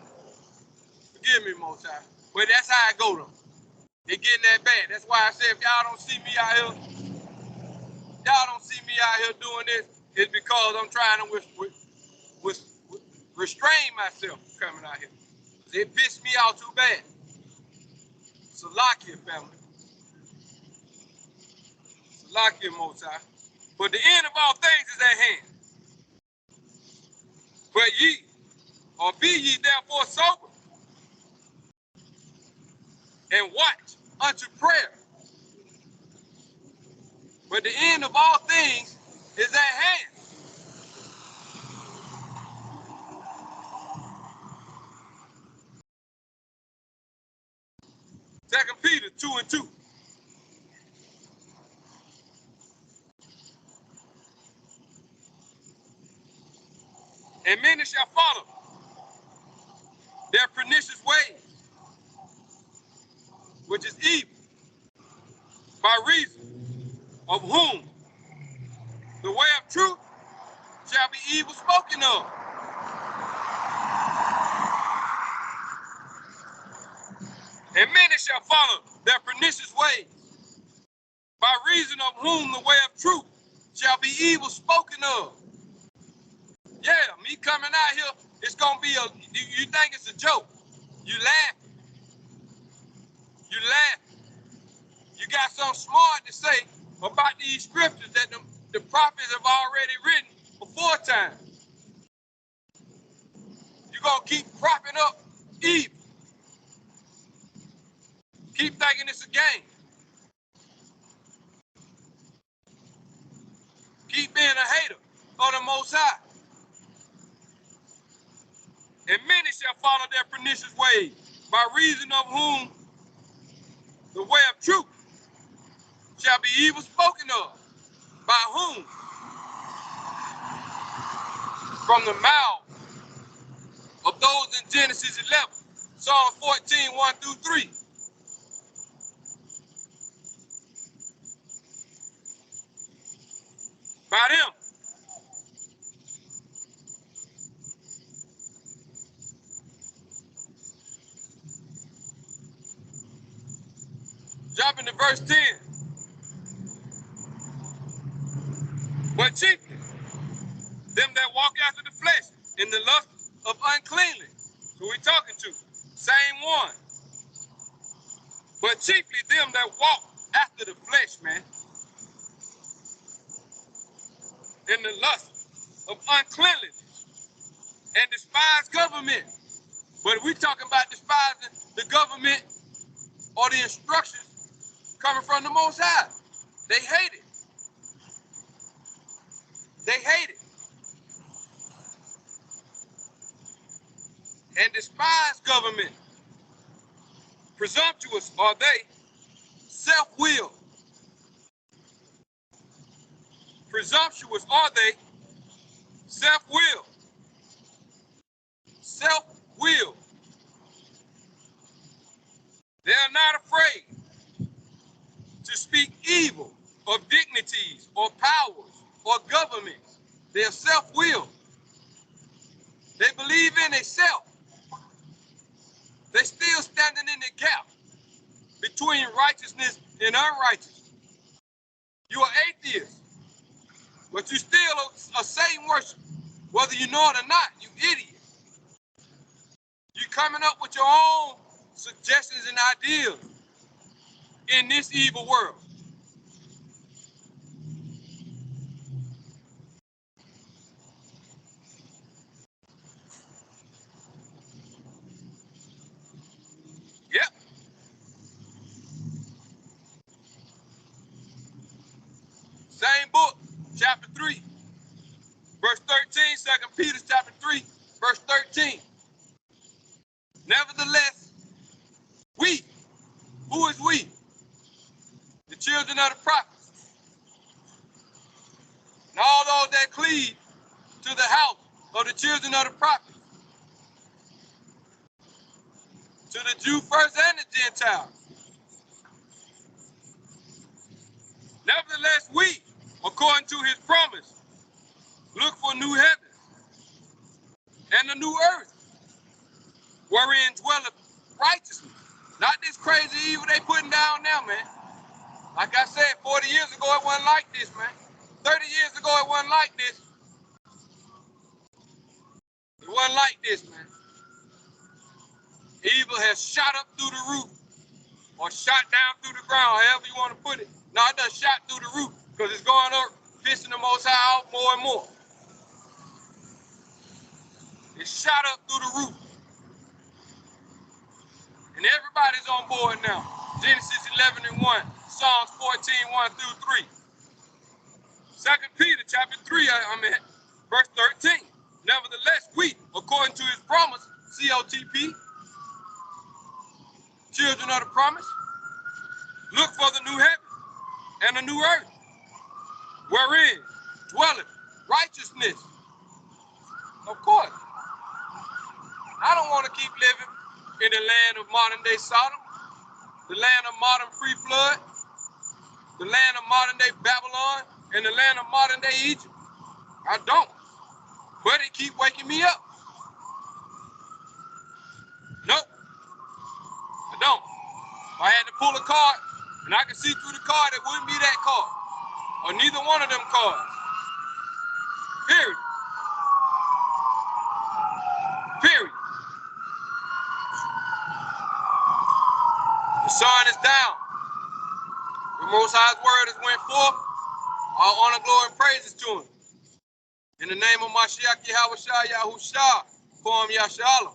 Forgive me, Most High. But that's how I go though. It getting that bad. That's why I said if y'all don't see me out here, doing this, it's because I'm trying to restrain myself coming out here. It pissed me out too bad. Salakia, family. Salakia, Most High. But the end of all things is at hand. But ye, or be ye therefore sober, and watch unto prayer. But the end of all things is at hand. Second Peter 2:2. And many shall follow their pernicious ways, which is evil, by reason of whom the way of truth shall be evil spoken of. And many shall follow their pernicious ways, by reason of whom the way of truth shall be evil spoken of. Yeah, me coming out here, it's gonna be you think it's a joke. You laugh. You laugh. You got something smart to say about these scriptures that the prophets have already written before time. You're gonna keep propping up evil. Keep thinking it's a game. Keep being a hater of the Most High. And many shall follow their pernicious ways, by reason of whom the way of truth shall be evil spoken of. By whom? From the mouth of those in Genesis 11, Psalm 14, 1 through 3. By them. Jumping to verse 10. But chiefly, them that walk after the flesh in the lust of uncleanness. Who we talking to? Same one. But chiefly them that walk after the flesh, man. In the lust of uncleanliness and despise government. But we talking about despising the government or the instructions coming from the Most High. They hate it. They hate it. And despise government. Presumptuous are they, self-willed. Presumptuous are they, self-willed. Self-willed. They are not afraid to speak evil of dignities or powers or governments. They are self-willed. They believe in themselves. They still standing in the gap between righteousness and unrighteousness. You are atheist, but you still a Satan worshiper, whether you know it or not, you idiot. You coming up with your own suggestions and ideas in this evil world. Yep. Same book, chapter 3, verse 13, 2 Peter chapter 3, verse 13. Nevertheless, we, who is we? The children of the prophets, and all those that cleave to the house of the children of the prophets, to the Jew first and the Gentile. Nevertheless, we, according to his promise, look for new heavens and a new earth, wherein dwelleth righteousness. Not this crazy evil they putting down now, man. Like I said, 40 years ago, it wasn't like this, man. 30 years ago, it wasn't like this. It wasn't like this, man. Evil has shot up through the roof or shot down through the ground, however you want to put it. No, it done shot through the roof because it's going up, pissing the Most High out more and more. It shot up through the roof. And everybody's on board now. Genesis 11 and 1, Psalms 14, 1 through 3. 2 Peter chapter 3, I'm at verse 13. Nevertheless, we, according to his promise, COTP, children of the promise, look for the new heaven and the new earth, wherein dwelleth righteousness. Of course, I don't want to keep living in the land of modern day Sodom, the land of modern free flood, the land of modern day Babylon, and the land of modern day Egypt. I don't. But it keep waking me up. Nope. I don't. If I had to pull a card and I could see through the card, it wouldn't be that card. Or neither one of them cards. Period. Period. The sun is down. The Most High's word has went forth. All honor, glory, and praises to him. In the name of Mashiach Yahweh Yahusha, Poem Yashalom.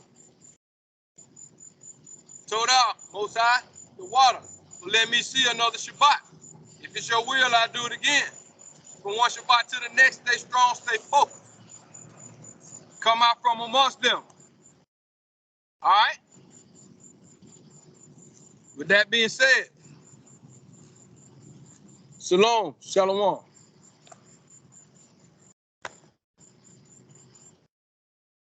Told out, Most High, the water, but let me see another Shabbat. If it's your will, I'll do it again. From one Shabbat to the next, stay strong, stay focused. Come out from amongst them. All right? With that being said, Shalom, Shalom.